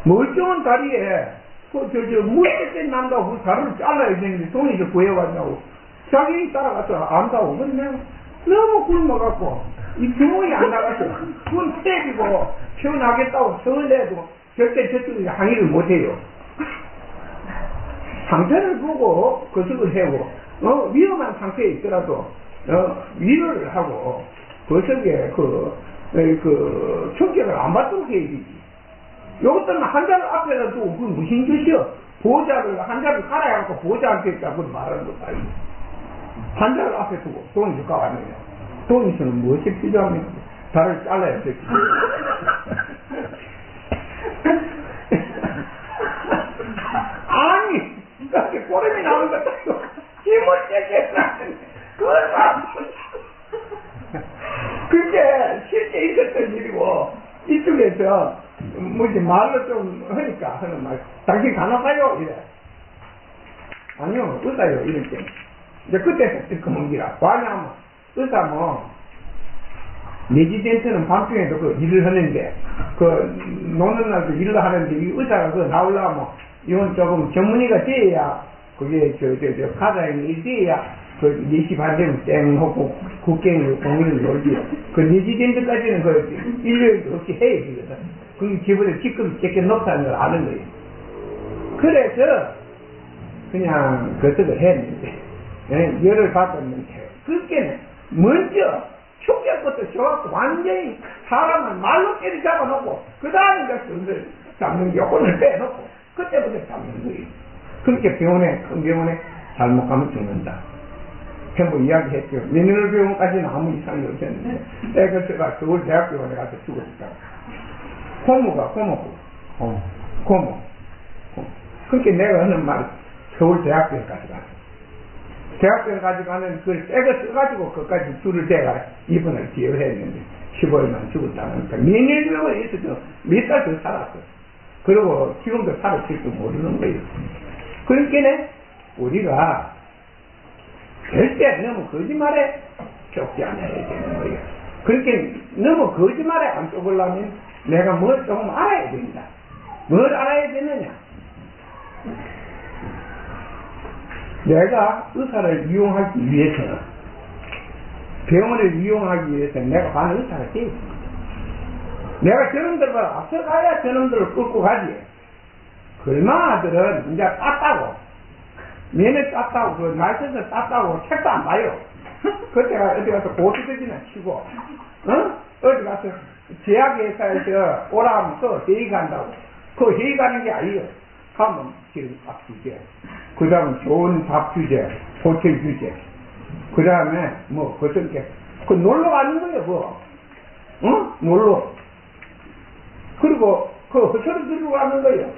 멀쩡한 다리에 물때때 난다고 그 다리를 잘라야 되는데 돈이 좀 구해왔냐고 자기 따라가서 안다고 그러면 너무 굶어갖고 이 주먹이 안 나가서 돈 때리고 태어나겠다고 서울내도 절대 저쪽에 항의를 못해요. 상태를 보고 거석을 해고 위험한 상태에 있더라도 위로를 하고 거석에 충격을 안 받도록 해야지. 요것들은 환자를 앞에다 두고 그 무슨 뜻이요? 환자를 깔아갖고 보호자한테 있다고 말하는 것도 아니고 환자를 앞에 두고 돈이 줄까 왔느냐? 돈이 있으면 무엇이 필요합니까? 다리를 잘라야 되지. 아니 그렇게 꼬름이 나오는 것도 아니고 힘을 째겠다는 그걸 그게 실제 있었던 일이고 이쪽에서 뭐지 말로 좀 하니까 하는 말 당신 간호사요 이래 아니요 의사요 이렇게 이제 그때 그 문기라 왜냐하면 의사 레지던트는 밤중에도 일을 하는데 노는 날도 일을 하는데 이 의사가 나오려면 이건 조금 전문의가 돼야 그게 가자에 일 돼야 4시 반 되면 땡 하고 국경을 공인을 놀지요. 레지던트까지는 일요일도 없이 해야 되거든. 그게 기본에 직급이 되게 높다는 걸 아는 거예요. 그래서 그냥 그것을 했는데 열을 받았는데 그게 먼저 축제부터 줘갖고 완전히 사람을 말로 때리 잡아놓고 그 다음에 그것을 잡는 게 혼을 빼놓고 그때부터 잡는 거예요. 그렇게 큰 병원에 잘못 가면 죽는다. 전부 이야기했죠. 민원을 병원까지는 아무 이상이 없었는데 애가 서울대학병원에 가서 죽었다. 고모. 그렇게 내가 하는 말 서울대학병원까지 갔어. 대학병원까지 가면 그걸 떼가 써가지고 그까지 줄을 대가 입원을 기여했는데 15일만 죽었다니까 민원병원에 있어서 몇 달 더 살았어. 그리고 지금도 살았을지도 모르는 거예요. 그러니까 우리가 절대 너무 거짓말에 쫓지 않아야 되는 거예요. 그렇게 너무 거짓말에 안 쫓으려면 내가 뭘 조금 알아야 됩니다. 뭘 알아야 되느냐? 내가 의사를 이용하기 위해서는, 병원을 이용하기 위해서는 내가 반 의사가 되어 있어. 내가 저놈들보다 앞서가야 저놈들을 끌고 가지. 그 얼마나들은 이제 땄다고, 면에 땄다고, 그 날씨에서 땄다고 책도 안 봐요. 그때가 어디 가서 고수들이나 치고, 어디 가서 제약회사에서 오라 하면 또 회의 간다고. 그 회의 가는 게 아니에요. 가면 지금 밥 주제, 그 다음에 좋은 밥 주제, 호텔 주제, 그 다음에 뭐, 그 놀러 가는 거예요, 그거. 놀러. 그리고 그 호텔을 들고 가는 거예요.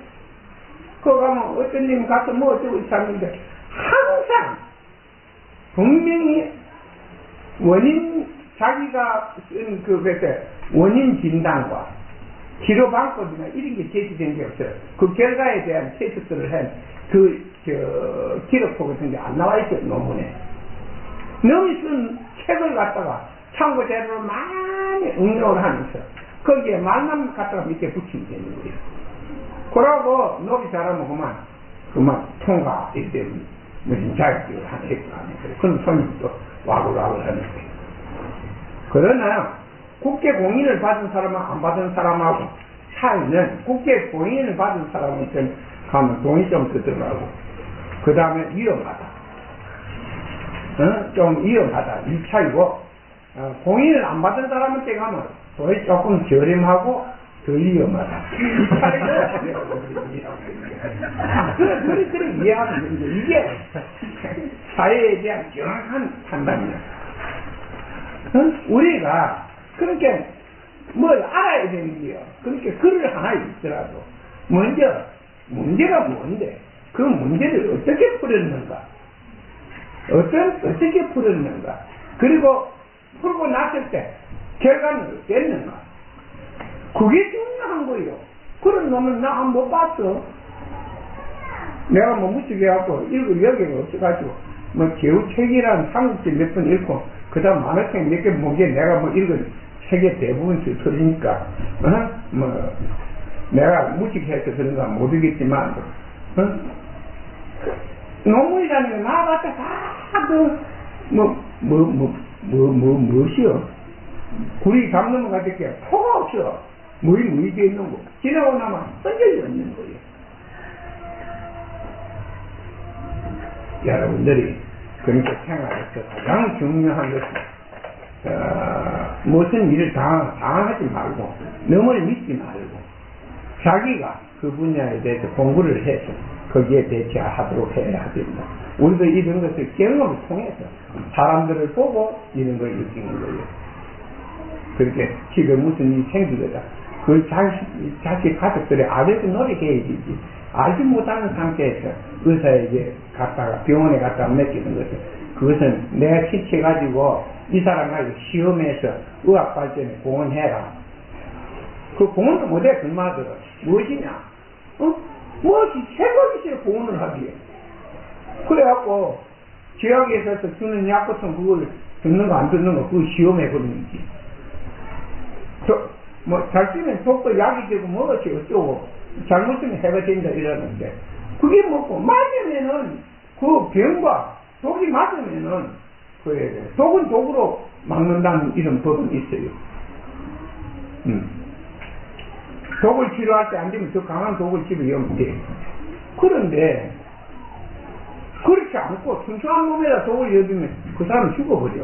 그거 가면 어떤 님 가서 뭐 어쩌고 있었는데, 항상 분명히 원인, 자기가 쓴 원인 진단과 치료 방법이나 이런 게 제시된 게 없어요. 그 결과에 대한 테스트를 한 기록부 같은 게 안 나와 있어요, 논문에. 너무 쓴 책을 갖다가 참고 자료를 많이 응용을 하면서 거기에 말만 갖다가 밑에 붙이면 되는 거예요. 그러고 노비 잘하면 그만 통과, 이때 무슨 자격증을 하나 했고 하는 거예요. 그럼 손님도 와글와글 하는 거예요. 그러나 국제 공인을 받은 사람하고 안 받은 사람하고 차이는, 국제 공인을 받은 사람한테는 가면 돈이 좀 더 들어가고, 그 다음에 위험하다. 좀 위험하다. 이 차이고, 공인을 안 받은 사람한테 가면 돈이 조금 저렴하고 더 위험하다. 이 차이를 그래 이해하면 되는데, 이게 사회에 대한 정확한 판단이야. 우리가 그렇게 뭘 알아야 되는 게요. 그렇게 글을 하나 있더라도 먼저 문제가 뭔데, 그 문제를 어떻게 풀었는가, 어떻게 풀었는가, 그리고 풀고 났을 때 결과는 어땠는가, 그게 중요한 거예요. 그런 놈은 나 못 봤어. 내가 뭐 무식해 갖고 읽을 여기가 없어가지고 뭐 개우책이란 삼국지 몇 번 읽고 그 다음 만화책 몇 개 보기에 내가 뭐 읽은 책의 대부분 틀리니까 뭐 내가 무식해서 그런가 모르겠지만 논문이라는 게 나와봤자 다 무엇이요? 구리 감놈을 가질 게 포가 없어. 무의 돼 있는 거. 지나고 나면 흔적이 없는 거예요. 여러분들이 그러니까 생활에서 가장 중요한 것은 무슨 일을 당하지 말고 너무 믿지 말고 자기가 그 분야에 대해서 공부를 해서 거기에 대처하도록 해야 됩니다. 우리도 이런 것을 경험을 통해서 사람들을 보고 이런 걸 느끼는 거예요. 그렇게 집에 무슨 일이 생기거든. 그 자식 가족들의 아들도 노력해야 되지. 알지 못하는 상태에서 의사에게 갔다가 병원에 갔다가 맡기는 것은, 그것은 내가 지쳐가지고 이 사람 가지고 시험해서 의학 발전에 공헌해라. 그 공헌도 못해. 그 말들은 무엇이냐? 무엇이 최고이시여 공헌을 하기에. 그래갖고 지역에서 주는 약 같은 그걸 듣는 거 안 듣는 거 그거 시험해버리는 거지. 잘 쓰면 독도 약이 되고 뭐지 어쩌고, 잘못 쓰면 해가 된다 이러는데, 그게 뭐고, 맞으면은 그 병과 독이 맞으면은 독은 독으로 막는다는 이런 법은 있어요. 독을 치료할 때 안 되면 더 강한 독을 치료하면 돼. 그런데 그렇지 않고 순수한 몸에다 독을 여두면 그 사람은 죽어버려.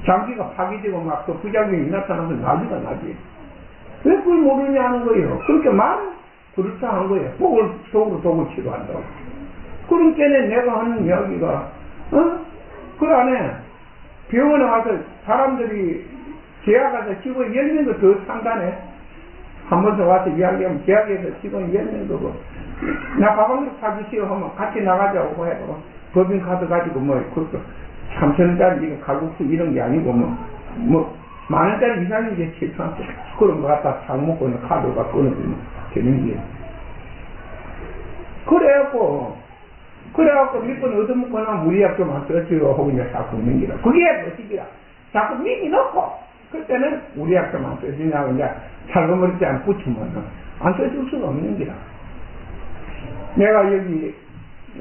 장기가 파괴되고 막 또 부작용이 나타나서 난리가 나지. 왜 그걸 모르냐는 거예요. 그렇게 말은 그렇다 한 거예요. 독을 치료한다고. 그러니까 내가 하는 이야기가, 그 안에 병원에 와서 사람들이 제약 가서 직원 10명 더 산다네. 한 번 더 와서 이야기하면 제약에서 직원 10명 거고, 나 밥 한 그릇 사주시오 하면 같이 나가자고 해도 법인카드 가지고 그렇게 3,000원짜리 이거 가격수 이런 게 아니고 만원짜리 이상이 이제 7,000원. 그런 거 갖다 사 먹고는 카드가 끊어지면 되는 게. 그래갖고 몇 번 얻어먹거나 무리약 좀 안 써줘요 하고 이제 자꾸 먹는 기라. 그게 뭐지기라. 자꾸 미기 넣고, 그때는 무리약 좀 안 써주냐고 이제 살금머리지 안 붙이면 안 써줄 수가 없는 거야. 내가 여기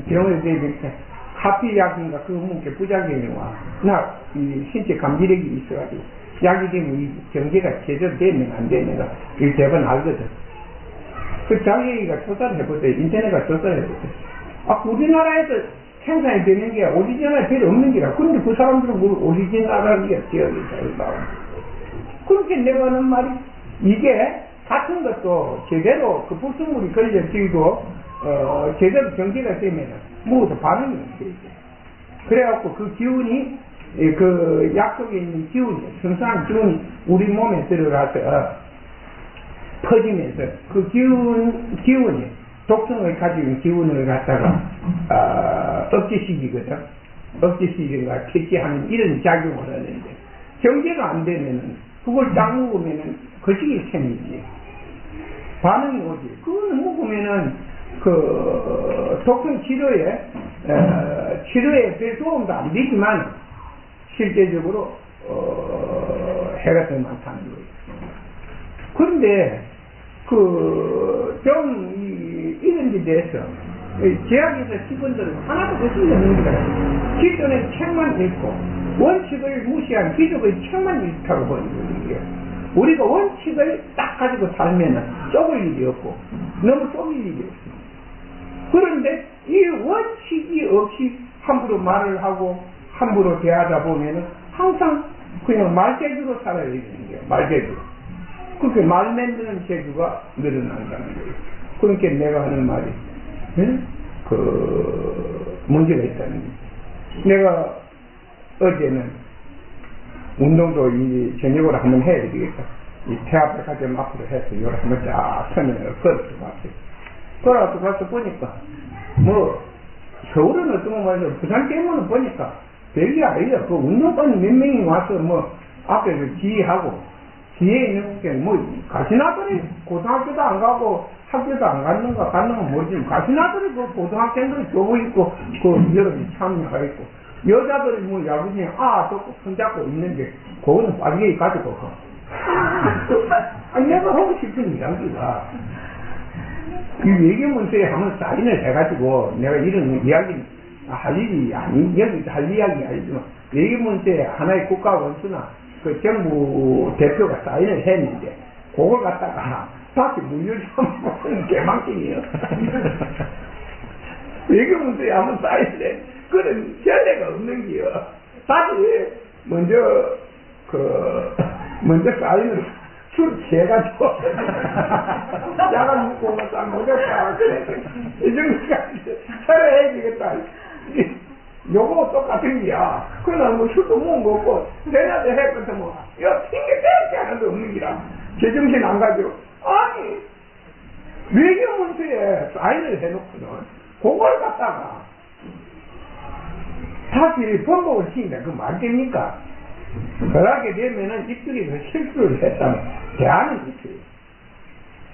병원에 대비해 카피 약인가 그거 먹게 부작용이 와. 나 이 신체 감지력이 있어가지고 약이 되면 이 경계가 제대로 되면 안 되는가 이 대번 알거든. 그 자기가 조사를 해보대. 인터넷가 조사를 해보대. 아, 우리나라에서 생산이 되는 게 오리지널이 별로 없는 게라. 그런데 그 사람들은 그 오리지널한 게 기억이 잘 나와. 그렇게 내가 하는 말이, 이게 같은 것도 제대로 그 불순물이 걸려지고, 제대로 전개가 되면 모두 반응이 없어요. 그래갖고 그 기운이, 그 약 속에 있는 기운이, 성상한 기운이 우리 몸에 들어가서 퍼지면서 그 기운이 독성을 가지고 있는 기운을 갖다가 억제시키거든. 억제시키든가 퇴치하는 이런 작용을 하는데 경계가 안 되면은 그걸 딱 먹으면은 거시기 생기지. 반응이 오지. 그걸 먹으면은 그 독성 치료에 별 도움도 안 되지만 실제적으로 해가 더 많다는 거예요. 그런데 이런 데 대해서 제약에서 직원들은 하나도 의심이 없는 거예요. 기존의 책만 읽고 원칙을 무시한 기존의 책만 읽다고 보는 거예요. 우리가 원칙을 딱 가지고 살면은 좁을 일이 없고 너무 좁을 일이 없습니다. 그런데 이 원칙이 없이 함부로 말을 하고 함부로 대하다 보면은 항상 그냥 말재주로 살아야 되는 거예요. 말재주. 그렇게 말 만드는 재주가 늘어난다는 거예요. 그러니까 내가 하는 말이, 문제가 있다는 거예요. 내가 어제는 운동도 이 저녁으로 한번 해야 되겠다. 이 태아백화점 앞으로 해서 이걸 한번 쫙 설명을 걸어서 봤어요. 걸어서 가서 보니까, 서울은 어떤 말이죠. 부산 때문에 보니까 별게 아니죠. 그 운동권이 몇 명이 와서 앞에서 지휘하고, 뒤에 있는 게 가시나들이 고등학교도 안 가고 학교도 안 갔는가 모르지. 가시나들이 그 고등학생들이 교복 입고 여러분이 참여가 있고 여자들이 야구장에 저거 손잡고 있는데 그거는 빨리 가지고 내가 하고 싶은 이야기가 이 외교문서에 한번 사인을 해가지고 내가 이런 이야기 할 일이 아니 여기 할 이야기 아니지만 외교문서에 하나의 국가 원수나 그 정부 대표가 사인을 했는데 그걸 갖다가 다시 물려주면 개망신이에요. 외교문서에 한번 사인을 해. 그런 전례가 없는 게요. 다시 먼저 사인을 술 취해가지고 야간 먹고 딱 먹었다. 이 정도까지 살아야 되겠다. 요거 똑같은 게야. 그러나 술도 못 먹고, 대낮에 했거든 야, 핑계 댈게 하나도 없는 기라. 제정신 안 가지고. 아니, 외교문서에 사인을 해놓고는, 그걸 갖다가, 다시 번복을 시킨다. 그 말 됩니까? 그러게 되면은 이쪽에서 실수를 했다면, 대안은 있어요.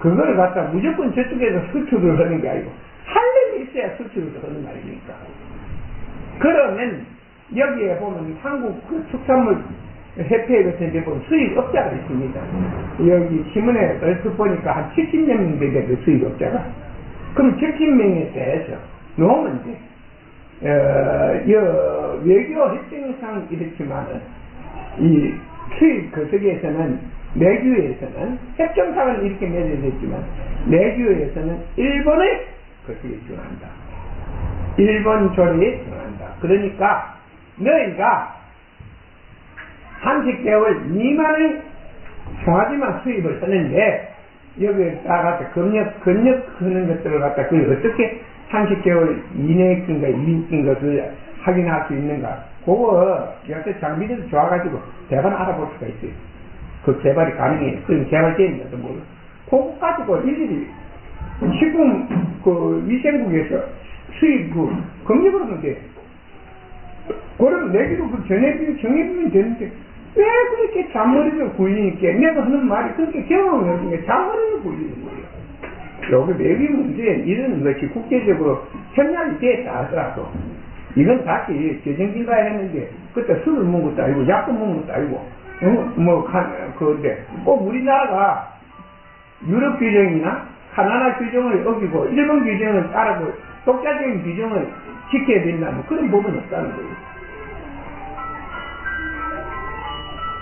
그걸 갖다 무조건 저쪽에서 수출을 하는 게 아니고, 할 일이 있어야 수출을 하는 거 아닙니까? 그러면 여기에 보면 한국 그 축산물 협회 같은 데 보면 수입업자가 있습니다. 여기 신문에 얼핏 보니까 한 70명 되게 그 수입업자가. 그럼 70명에 대해서 놓으면 돼. 외교 협정상 이렇지만은 이 수입 거석에서는 내규에서는 협정상은 이렇게 맺어졌지만 내규에서는 일본의 거석에 준한다. 일본 조례에 준한다. 그러니까 너희가 30개월 미만의 송아지만 수입을 하는데 여기에 따라서 건역하는 것들을 갖다 그 어떻게 30개월 이내인가 이인가 그 확인할 수 있는가 그거 여태 장비들 좋아가지고 대관 알아볼 수가 있어요. 그 개발이 가능해요. 그럼 개발되는지도 모르고 그거 가지고 일일이 식품 그 위생국에서 수입 검역을 하면 돼. 그럼 내기로 그 정해주면 되는데 왜 그렇게 잔머리를 굴리니까 내가 하는 말이 그렇게 경험을 해주니까 잔머리를 굴리는 거예요. 여기 외교 문제에 이런 것이 국제적으로 협력이 됐다 하더라도 이건 다시 재정비가 했는데 그때 술을 먹은 것도 아니고 약도 먹은 것도 아니고 근데 꼭 우리나라가 유럽 규정이나 가나다 규정을 어기고 일본 규정을 따르고 독자적인 규정을 지켜야 된다는 그런 법은 없다는 거예요.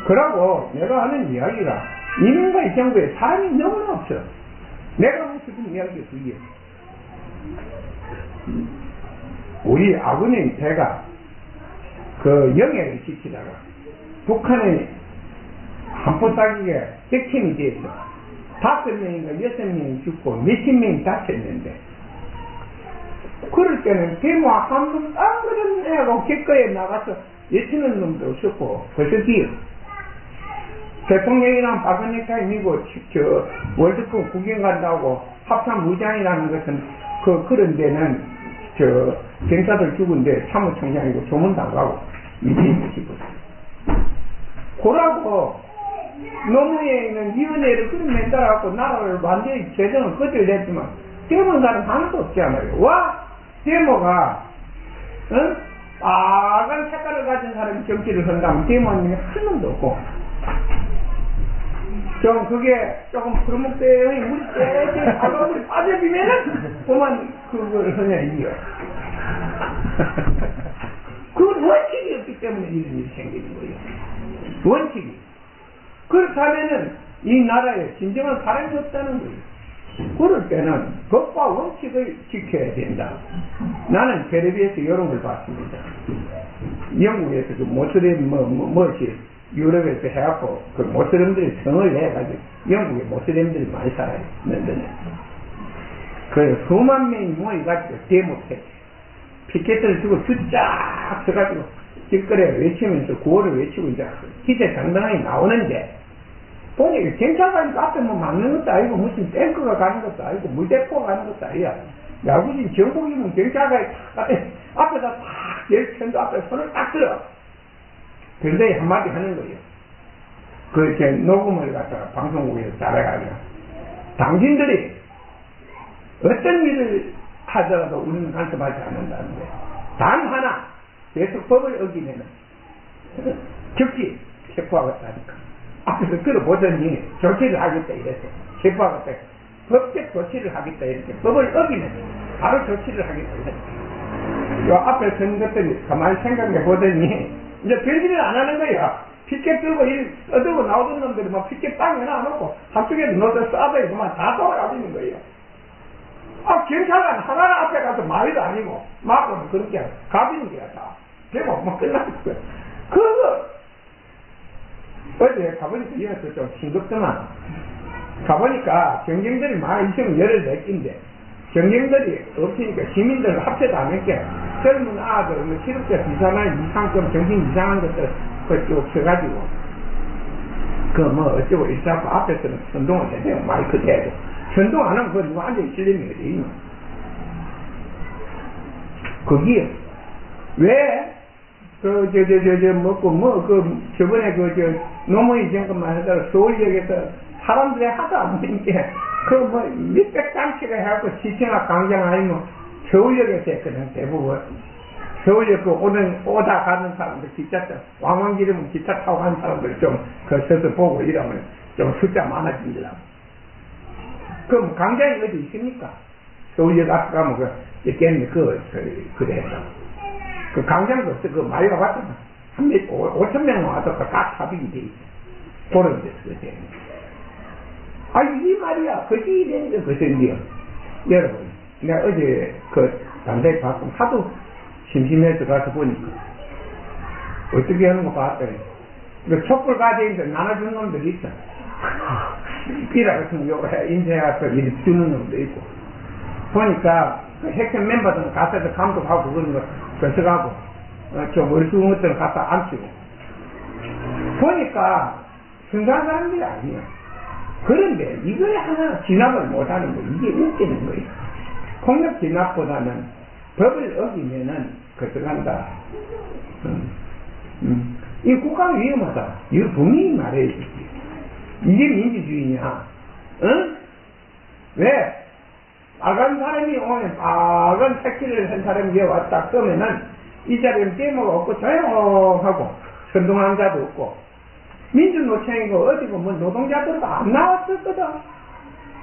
그러고 내가 하는 이야기가 이민가의 정부에 사람이 너무나 없어. 내가 무슨 이야기가 그게 우리 아버님 배가 그 영해를 지키다가 북한의 한포 따기가 격침이 돼서 5명인가 6명이 죽고 몇십 명이 다쳤는데 그럴 때는 데모 한번 딱 그런 애하고 객거에 나가서 예치는 놈도 없었고 벌써 뒤에 대통령이랑 박은혜타임이고 저 월드컵 구경 간다고 합참 무장이라는 것은 그런 데는 저 경사들 죽은데 사무총장이고 조문도 안 가고 미팅도 시고 그러고 노무현은 위원회를 그런 멘탈하고 나라를 완전히 재정을 거절했지만 데모는 사람 하나도 없잖아요. 와 데모가 응? 빨간 색깔을 가진 사람이 정치를 한다면 데모는 한 놈도 없고 좀 그게 조금 프로목대의 물이 떼게 바람을 빠져비면은 그만 그걸 하냐 이겨. 그 원칙이 없기 때문에 이런 일이 생기는 거예요. 원칙이. 그렇다면은 이 나라에 진정한 사람이 없다는 거예요. 그럴 때는 법과 원칙을 지켜야 된다. 나는 텔레비에서 이런 걸 봤습니다. 영국에서 그 모슬림 뭐지 유럽에서 해갖고 그 모슬림들이 성을 내가지고 영국에 모슬림들이 많이 살아요. 런던에. 그래서 수만 명이 모여가지고 데모해 피켓을 주고 쫙 서가지고 길거리에 외치면서 구호를 외치고 이제 기대장당하게 나오는데 보니까 경찰관이 앞에 뭐 막는 것도 아니고 무슨 탱크가 가는 것도 아니고 물대포가 가는 것도 아니야. 야구진 전국이면 경찰관이 탁 앞에다 탁 열천도 앞에 손을 딱 들어. 굉장히 한마디 하는 거예요. 그, 제 녹음을 갖다가 방송국에서 잘해가지고. 당신들이 어떤 일을 하더라도 우리는 간섭하지 않는다는데, 단 하나, 계속 법을 어기면은, 즉시 체포하겠다니까. 앞에서 들어보더니 조치를 하겠다 이랬어. 체포하겠다. 법적 조치를 하겠다 이렇게. 법을 어기면 바로 조치를 하겠다 이랬어. 요 앞에 선 것들이 가만히 생각해 보더니, 이제 별짓을 안 하는 거야. 피켓 들고 떠들고 나오던 놈들이 막 피켓 땅에 놔놓고 한쪽에도 넣어서 싸다 이거만 다 돌아가지는 거예요. 아, 경찰관 하나 앞에 가서 말도 아니고 막고는 그렇게 가비는 거야 다. 되고 뭐 끝나는 거야. 그거 어제 가보니까 이어서 좀 싱겁더만 가보니까 경쟁들이 많이 있으면 18개인데 경쟁들이 없으니까 시민들 합쳐도 안 했게 젊은 아들, 실업자 비상한 이상점 정신 이상한 것들 그쪽 쳐가지고 그 뭐 어쩌고 일사고 앞에서는 선동을 해대요. 마이크 대고 선동 안 하면 그건 완전히 실림이 어디 거기에 왜 저번에 노무현 정권만 하더라도 서울역에서 사람들이 하도 안 보니까 몇백 장치가 해갖고 시청학 강장 아니면 서울역에서 했거든, 대부분. 서울역 오다 가는 사람들, 왕왕기름은 기차 타고 가는 사람들 서서 보고 이러면 좀 숫자 많아진다. 그럼 강장이 어디 있습니까? 서울역 앞에 가면 그래. 그 강장도 없어. 그 말과 같잖아. 5,000명 와서 다 타빙이 돼 있어. 보는 데서, 아, 이 말이야. 그것이 이런 게 그것인데요. 여러분, 내가 어제 단대에 봤고, 하도 심심해서 가서 보니까, 어떻게 하는 거 봤더니, 촛불 가대에서 나눠주는 놈들이 있어. 비라 같은 거 인쇄해서 이렇게 주는 놈도 있고, 보니까, 핵심 멤버들은 가서 감독하고 그런 거, 뺏어가고, 좀 어리숙은 것들은 가서 앉히고, 보니까, 순수한 사람들이 아니야. 그런데 이거에 하나 진압을 못하는 거 이게 웃기는 거예요. 폭력 진압보다는 법을 어기면은 거쳐간다. 이 국가가 위험하다. 이거 분명히 말해야지. 이게 민주주의냐? 응? 왜? 빨간 사람이 오면 빨간 택시를 한 사람이 여기 왔다 그러면은 이 자리는 데모가 없고 조용하고 선동한 자도 없고 민주노총이고 어디고 뭐 노동자들도 안 나왔었거든.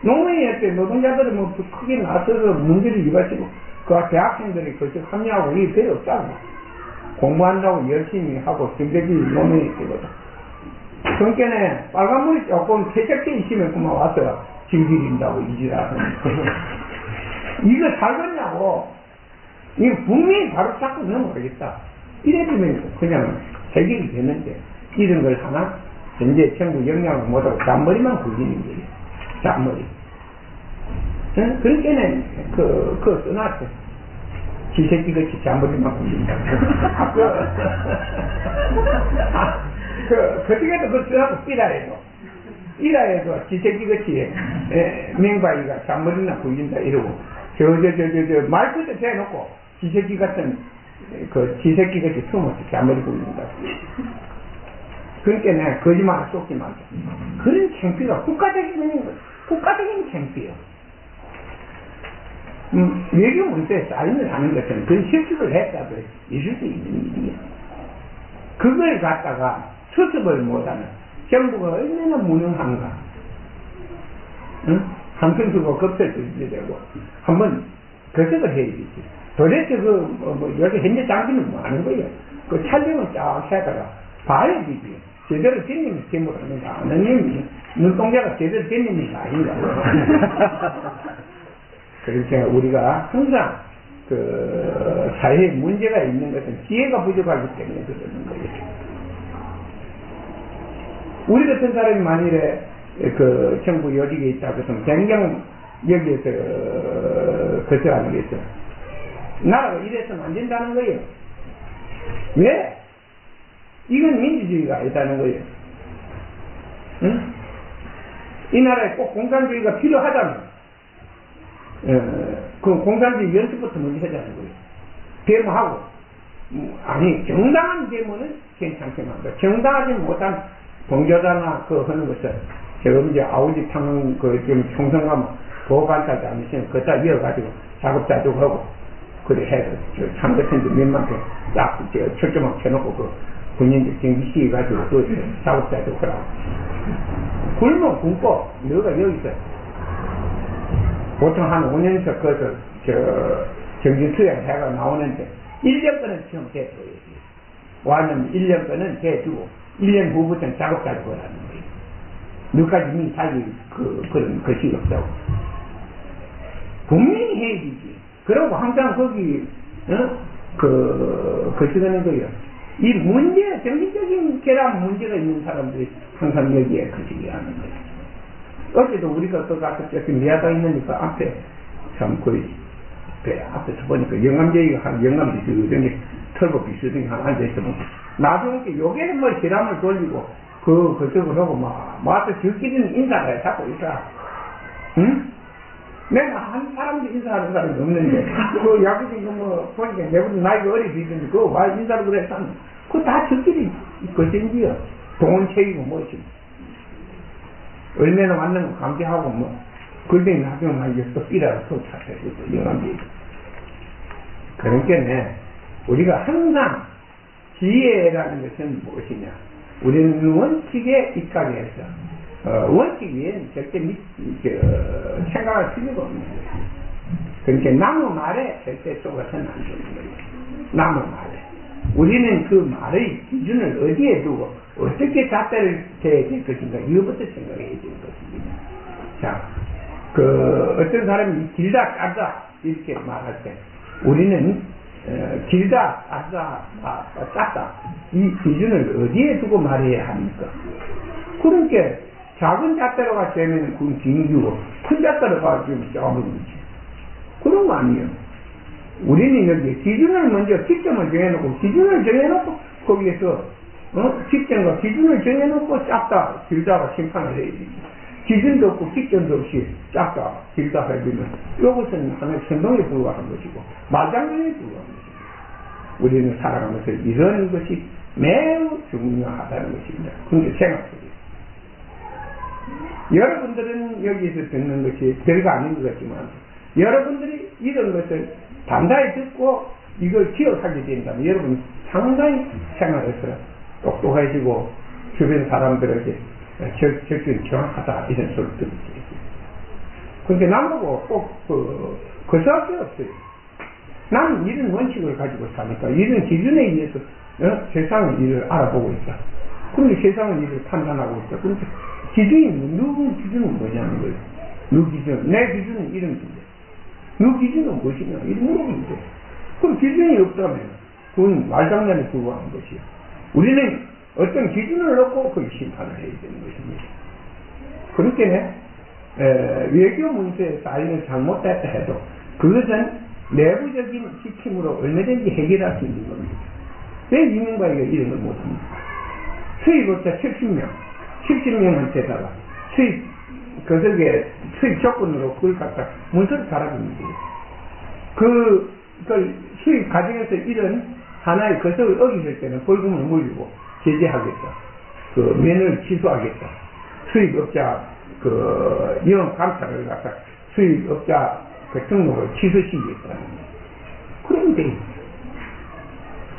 노무현한테 노동자들이 뭐 크게 나서서 문제를 일으키고 그 대학생들이 그쪽 합류하고 이게 별로 없다고. 공부한다고 열심히 하고 성적이 노무현이 되거든. 그러니까 빨간물이 조금 퇴적돼 있으면 그만 와서 징질인다고 이지라고. 이거 살겠냐고. 이거 분명히 바로 잡고 넘어가겠다. 이래주면 그냥 해결이 되는데 이런 걸 하나 현재 전부 영향을 못하고 잔머리만 굴리는 거예요. 잔머리. 그러니까는 그거 써놨어. 지새끼같이 잔머리만 굴린다. 그쪽에도 그걸 써놨고 삐라에도 지새끼같이 맹바이가 잔머리나 굴린다 이러고 말 그대로 대놓고 지새끼 같은 지새끼같이 숨어서 잔머리 굴린다. 그러니까 내가 거짓말을 쏟지 말자. 그런 창피가 국가적인 창피요. 외교 문제에 사인을 하는 것은 그 실수를 했다도 있을 수 있는 일이에요. 그걸 갖다가 수습을 못하는 정부가 얼마나 무능한가. 응? 한편 두고 겁을 들게 되고 한번 거석을 해야 되지. 도대체 여기 현재 장비는 뭐 하는 거예요? 그 촬영을 쫙 해다가 봐야 되지. 제대로 된 놈이 제목을 하는가 안 하는 놈이 눈동자가 제대로 된 놈이 아닌가. 그러니까 우리가 항상 사회에 문제가 있는 것은 지혜가 부족하기 때문에 그러는 거예요. 우리 같은 사람이 만일에 정부 요직에 있다 그러면 굉장히 여기에서 거절하는 게 있어. 나라가 이래서는 안 된다는 거예요. 왜? 이건 민주주의가 아니다는 거예요. 응? 이 나라에 꼭 공산주의가 필요하다면 그 공산주의 연습부터 먼저 하자는 거예요. 데모하고 아니 정당한 데모는 괜찮지만 정당하지 못한 봉조자나 하는 것은 지금 이제 아우지 탕은 좀 총선 가면 보호관찰자 아니시면 그다 이어가지고 작업자도 하고 그래 해서 참 같은 데 몇만 개 약 철조망 쳐놓고 군인들 경기 시켜가지고 또 작업자도 하라고. 굶어 굶고 너가 여기서 보통 한 5년씩 정진투쟁 해가 나오는데 1년 거는 지금 해줘야지. 완전 1년 거는 해주고 1년 후부터는 작업자도 하라는 거예요. 너까지 이미 살기 그런 것이 없다고. 분명히 해야 되지. 그러고 항상 거기 거치가는 거예요. 이 문제, 정신적인 결함 문제가 있는 사람들이 항상 여기에 거치게 하는 거예요. 어제도 우리가 또 가서 저기 미아가 있으니까 앞에 참 앞에서 보니까 영감 비서등이 털보 비서등이 하나 앉아있으면 나중에 요게는 뭐 지람을 돌리고 그쪽으로 하고 와서 저끼리는 인사를 자꾸 있어. 응? 내가 한 사람도 인사하는 사람이 없는데 야구진 보니까 내보다 나이가 어리 비는데 그거 와 인사를 그래 했다면 그거 다 저끼리 것인지요. 돈 책이고 뭐지. 얼마나 왔는 거 감지하고 글뱅이 나중에 막 또 삐라고 또 찾아야 또 영감이. 그러니까 우리가 항상 지혜라는 것은 무엇이냐. 우리는 원칙에 입각해서 원칙 위에는 절대 생각할 필요가 없는 거예요. 그러니까 남의 말에 절대 속아서는 안 되는 거예요. 남의 말에. 우리는 그 말의 기준을 어디에 두고 어떻게 잣대를 대야 될 것인가 이거부터 생각해야 되는 것입니다. 자, 어떤 사람이 길다 짜다 이렇게 말할 때 우리는 길다 짜다 이 기준을 어디에 두고 말해야 합니까? 그러니까 작은 잣대로가 되면 그건 긴기고 큰 잣대로가 지금 작은 거지. 그런 거 아니에요. 우리는 여기 기준을 먼저 기점을 정해놓고 기준을 정해놓고 거기에서 기점과 기준을 정해놓고 작다 길다가 심판을 해야 되지. 기준도 없고 기점도 없이 작다 길다 해주면 이것은 하나의 선동에 불과한 것이고 말장난에 불과한 것입니다. 우리는 살아가면서 이런 것이 매우 중요하다는 것입니다. 그런데 생각해보세요. 여러분들은 여기서 듣는 것이 별거 아닌 것 같지만 여러분들이 이런 것을 단단히 듣고 이걸 기억하게 된다면 여러분 상당히 생활에서 똑똑해지고 주변 사람들에게 적절히 정확하다 이런 소리를 듣게 됩니다. 그러니까 남하고 꼭 거스할 게 없어요. 나는 이런 원칙을 가지고 사니까 이런 기준에 의해서 세상의 일을 알아보고 있다. 그런데 세상의 일을 판단하고 있다. 그런데 기준이 누구 기준은 뭐냐는 거예요. 누구 기준, 내 기준은 이름인데 누구 기준은 무엇이냐 이런 물어보면 돼. 그럼 기준이 없다면 그건 말장난에 불과한 것이요. 우리는 어떤 기준을 놓고 그 심판을 해야 되는 것입니다. 그렇게 외교 문제에 사인을 잘못했다 해도 그것은 내부적인 지침으로 얼마든지 해결할 수 있는 겁니다. 왜 이민가이가 이런 걸 못합니까? 수입업자 70명한테다가 그쪽에 수입 조건으로 그걸 갖다 문서를 달아주는 거예요. 그걸 수입 과정에서 이런 하나의 거석을 어기실 때는 벌금을 물리고 제재하겠다. 면을 취소하겠다. 수입업자 영업 감찰을 갖다 수입업자 등록을 취소시키겠다. 그런 데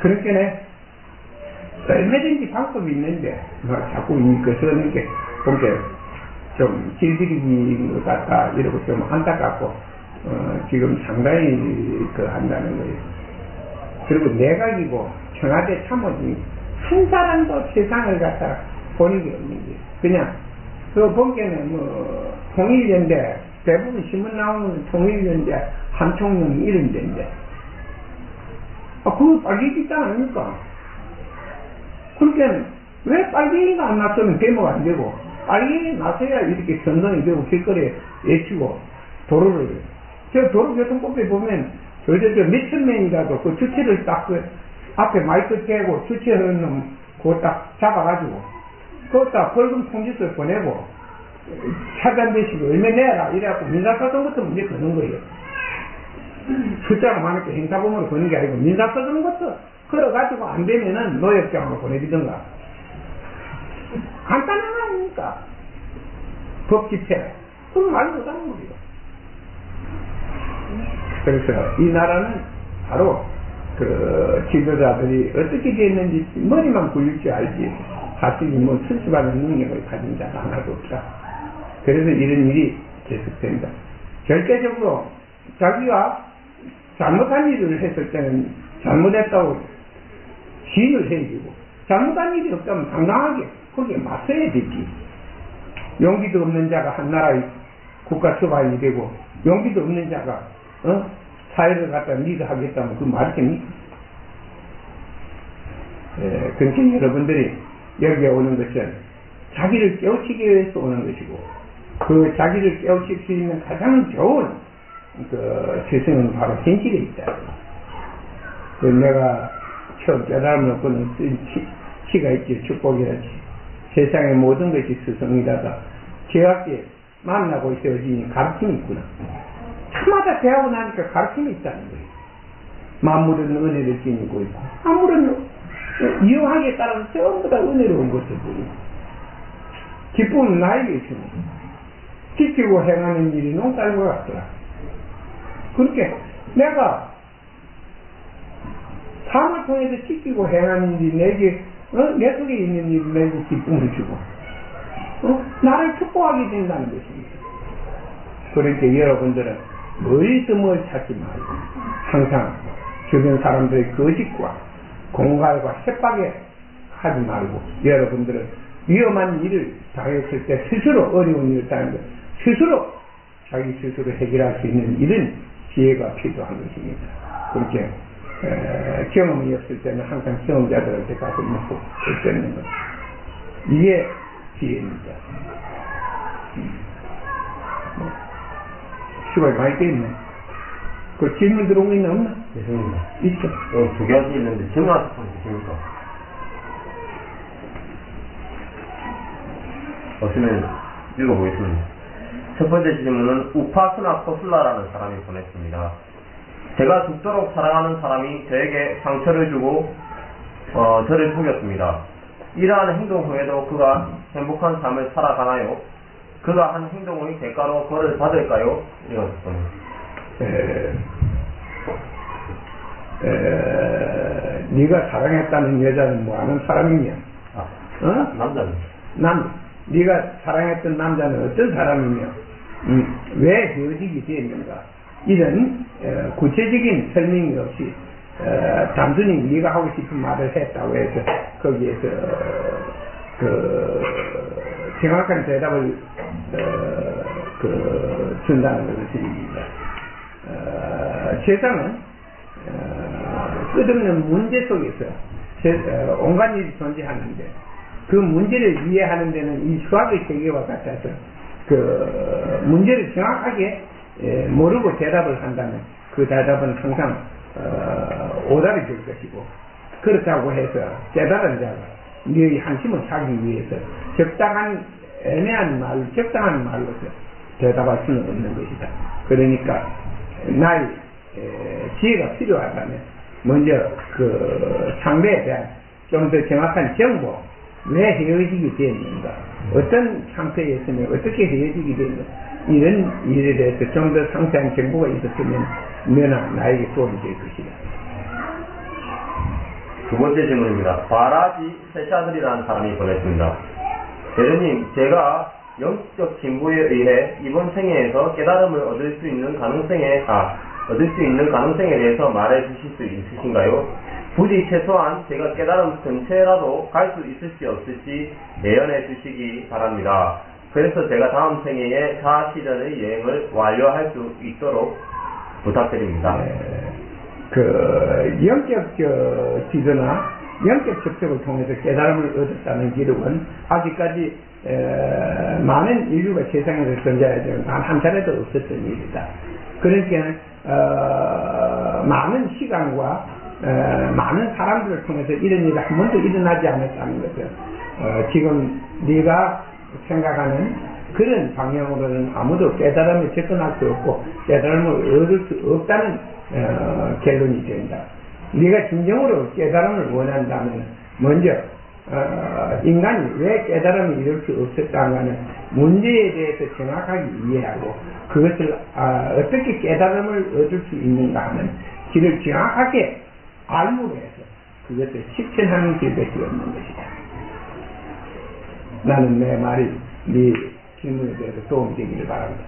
그렇게 얼마든지 방법이 있는데 자꾸 거서는 게 보니까 좀 길들이기 것 같다 이러고 좀 안타깝고 지금 상당히 한다는 거예요. 그리고 내각이고 청와대 참모진이 한 사람도 세상을 갖다 보는 게 없는 거예요. 그냥 본게는 통일연대 대부분 신문 나오는 통일연대 한총령 이런 데인데 그거 빨갱이 있지 않습니까? 그러니까 왜 빨갱이가 안 났으면 데모가 안 되고 빨갱이 나서야 이렇게 전선이 되고 길거리에 외치고 도로를 도로교통법에 보면 몇천 명이라도 그 주체를 딱 앞에 마이크 대고 주체하는 놈 그거 딱 잡아가지고 그거 벌금 통지서 보내고 차단되시고 얼마 내라 이래갖고 민사소송부터 문제 거는 거예요. 숫자가 많으니까 행사범으로 거는 게 아니고 민사소송부터 걸어가지고 안 되면은 노역장으로 보내주던가. 간단한 거 아닙니까? 법 집행. 그건 말 못하는 거예요. 그래서 이 나라는 바로 지도자들이 어떻게 됐는지 머리만 굴릴 줄 알지 사실 수습하는 능력을 가진 자가 하나도 없다. 그래서 이런 일이 계속된다. 절대적으로 자기가 잘못한 일을 했을 때는 잘못했다고 시인을 해주고 잘못한 일이 없다면 당당하게 거기에 맞서야 되지. 용기도 없는 자가 한 나라의 국가 수반이 되고 용기도 없는 자가 사회를 갖다 리드하겠다면 그 말입니까? 그러니까 여러분들이 여기에 오는 것은 자기를 깨우치기 위해서 오는 것이고 그 자기를 깨우칠 수 있는 가장 좋은 세상은 바로 현실에 있다. 내가 처음 깨달음을 얻고는 시가 있지 축복이라지 세상의 모든 것이 스승이라다 제각기 만나고 있어야지 가르침이 있구나. 차마다 대하고 나니까 가르침이 있다는 거예요. 만물은 은혜를 지니고 있고 만물은 이용하기에 따라서 전부 다 은혜로운 것을 보이고 기쁨은 나에게 있습니다. 지키고 행하는 일이 농사인 것 같더라. 그렇게 내가 삶을 통해서 지키고 행하는 일이 내게 내 속에 있는 일이 내게 기쁨을 주고 나를 축복하게 된다는 것입니다. 그러니까 여러분들은 어디서 뭘 찾지 말고 항상 주변 사람들의 거짓과 공갈과 협박에 하지 말고 여러분들은 위험한 일을 당했을 때 스스로 어려운 일을 당한 것 스스로 자기 스스로 해결할 수 있는 이런 지혜가 필요한 것입니다. 그렇게 경험이 없을 때는 항상 경험자들한테 가서 묻고 어쩌는 것 이게 지혜입니다. 시간이 많이 깼네. 그 질문 들어온 거 있나 없나? 있습니다. 있죠. 두 가지 있는데 전화 주십니까? 없으면 읽어보겠습니다. 첫 번째 질문은 우파스나 코슬라라는 사람이 보냈습니다. 제가 죽도록 사랑하는 사람이 저에게 상처를 주고 저를 속였습니다. 이러한 행동 후에도 그가 행복한 삶을 살아가나요? 그가 한 행동의 대가로 벌을 받을까요? 이렇습니다. 네가 사랑했다는 여자는 뭐 하는 사람이냐? 남자입니다. 네가 사랑했던 남자는 어떤 사람이냐? 왜 헤어지게 되었는가 이런 구체적인 설명이 없이 단순히 네가 하고 싶은 말을 했다고 해서 거기에서 정확한 대답을 준다는 것을 드립니다. 세상은 끝없는 문제 속에서 온갖 일이 존재하는데 그 문제를 이해하는 데는 이 수학의 세계와 같아서 그 문제를 정확하게 모르고 대답을 한다면 그 대답은 항상 오답이 될 것이고 그렇다고 해서 깨달은 자가 너의 한심을 사기 위해서 적당한 애매한 말, 적당한 말로서 대답할 수는 없는 것이다. 그러니까 나의 지혜가 필요하다면 먼저 그 상대에 대한 좀 더 정확한 정보, 왜 헤어지게 되었는가, 어떤 상태였으면 어떻게 헤어지게 되었는가, 이런 일에 대해서 좀 더 상세한 정보가 있었으면 너나 나에게 도움이 될 것이다. 두 번째 질문입니다. 바라지 세샤들이라는 사람이 보냈습니다. 대련님, 제가 영적 진보에 의해 이번 생애에서 깨달음을 얻을 수 있는 가능성에 대해서 말해 주실 수 있으신가요? 부디 최소한 제가 깨달음 근처에라도 갈 수 있을지 없을지 예언해 주시기 바랍니다. 그래서 제가 다음 생애에 4시련의 여행을 완료할 수 있도록 부탁드립니다. 영적 지도나 영적 접촉을 통해서 깨달음을 얻었다는 기록은 아직까지 많은 인류가 세상에서 존재하지 단 한 차례도 없었던 일이다. 그러니까 많은 시간과 많은 사람들을 통해서 이런 일이 한 번도 일어나지 않았다는 것을 지금 네가 생각하는 그런 방향으로는 아무도 깨달음에 접근할 수 없고 깨달음을 얻을 수 없다는 결론이 된다. 네가 진정으로 깨달음을 원한다면 먼저 인간이 왜 깨달음을 이룰 수 없었다는 문제에 대해서 정확하게 이해하고 그것을 어떻게 깨달음을 얻을 수 있는가 하는 길을 정확하게 알므로 해서 그것을 실천하는 길밖에 없는 것이다. 나는 내 말이 네 질문에 대해서 도움이 되기를 바랍니다.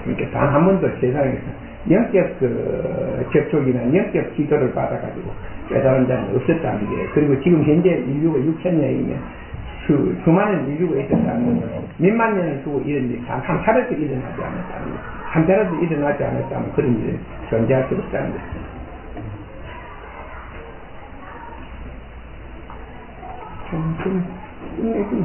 그러니까 단 한 번도 세상에서 영적 접촉이나 영적 지도를 받아가지고 깨달은 자는 없었다는 게, 그리고 지금 현재 인류가 6,000년이면 수많은 인류가 있었다는 것은 몇만 년을 두고 이런 일이 단 한 차례도 일어나지 않았다는 것, 한 차례도 일어나지 않았다면 그런 일은 존재할 수 없다는 것입니다. 좀 끝내고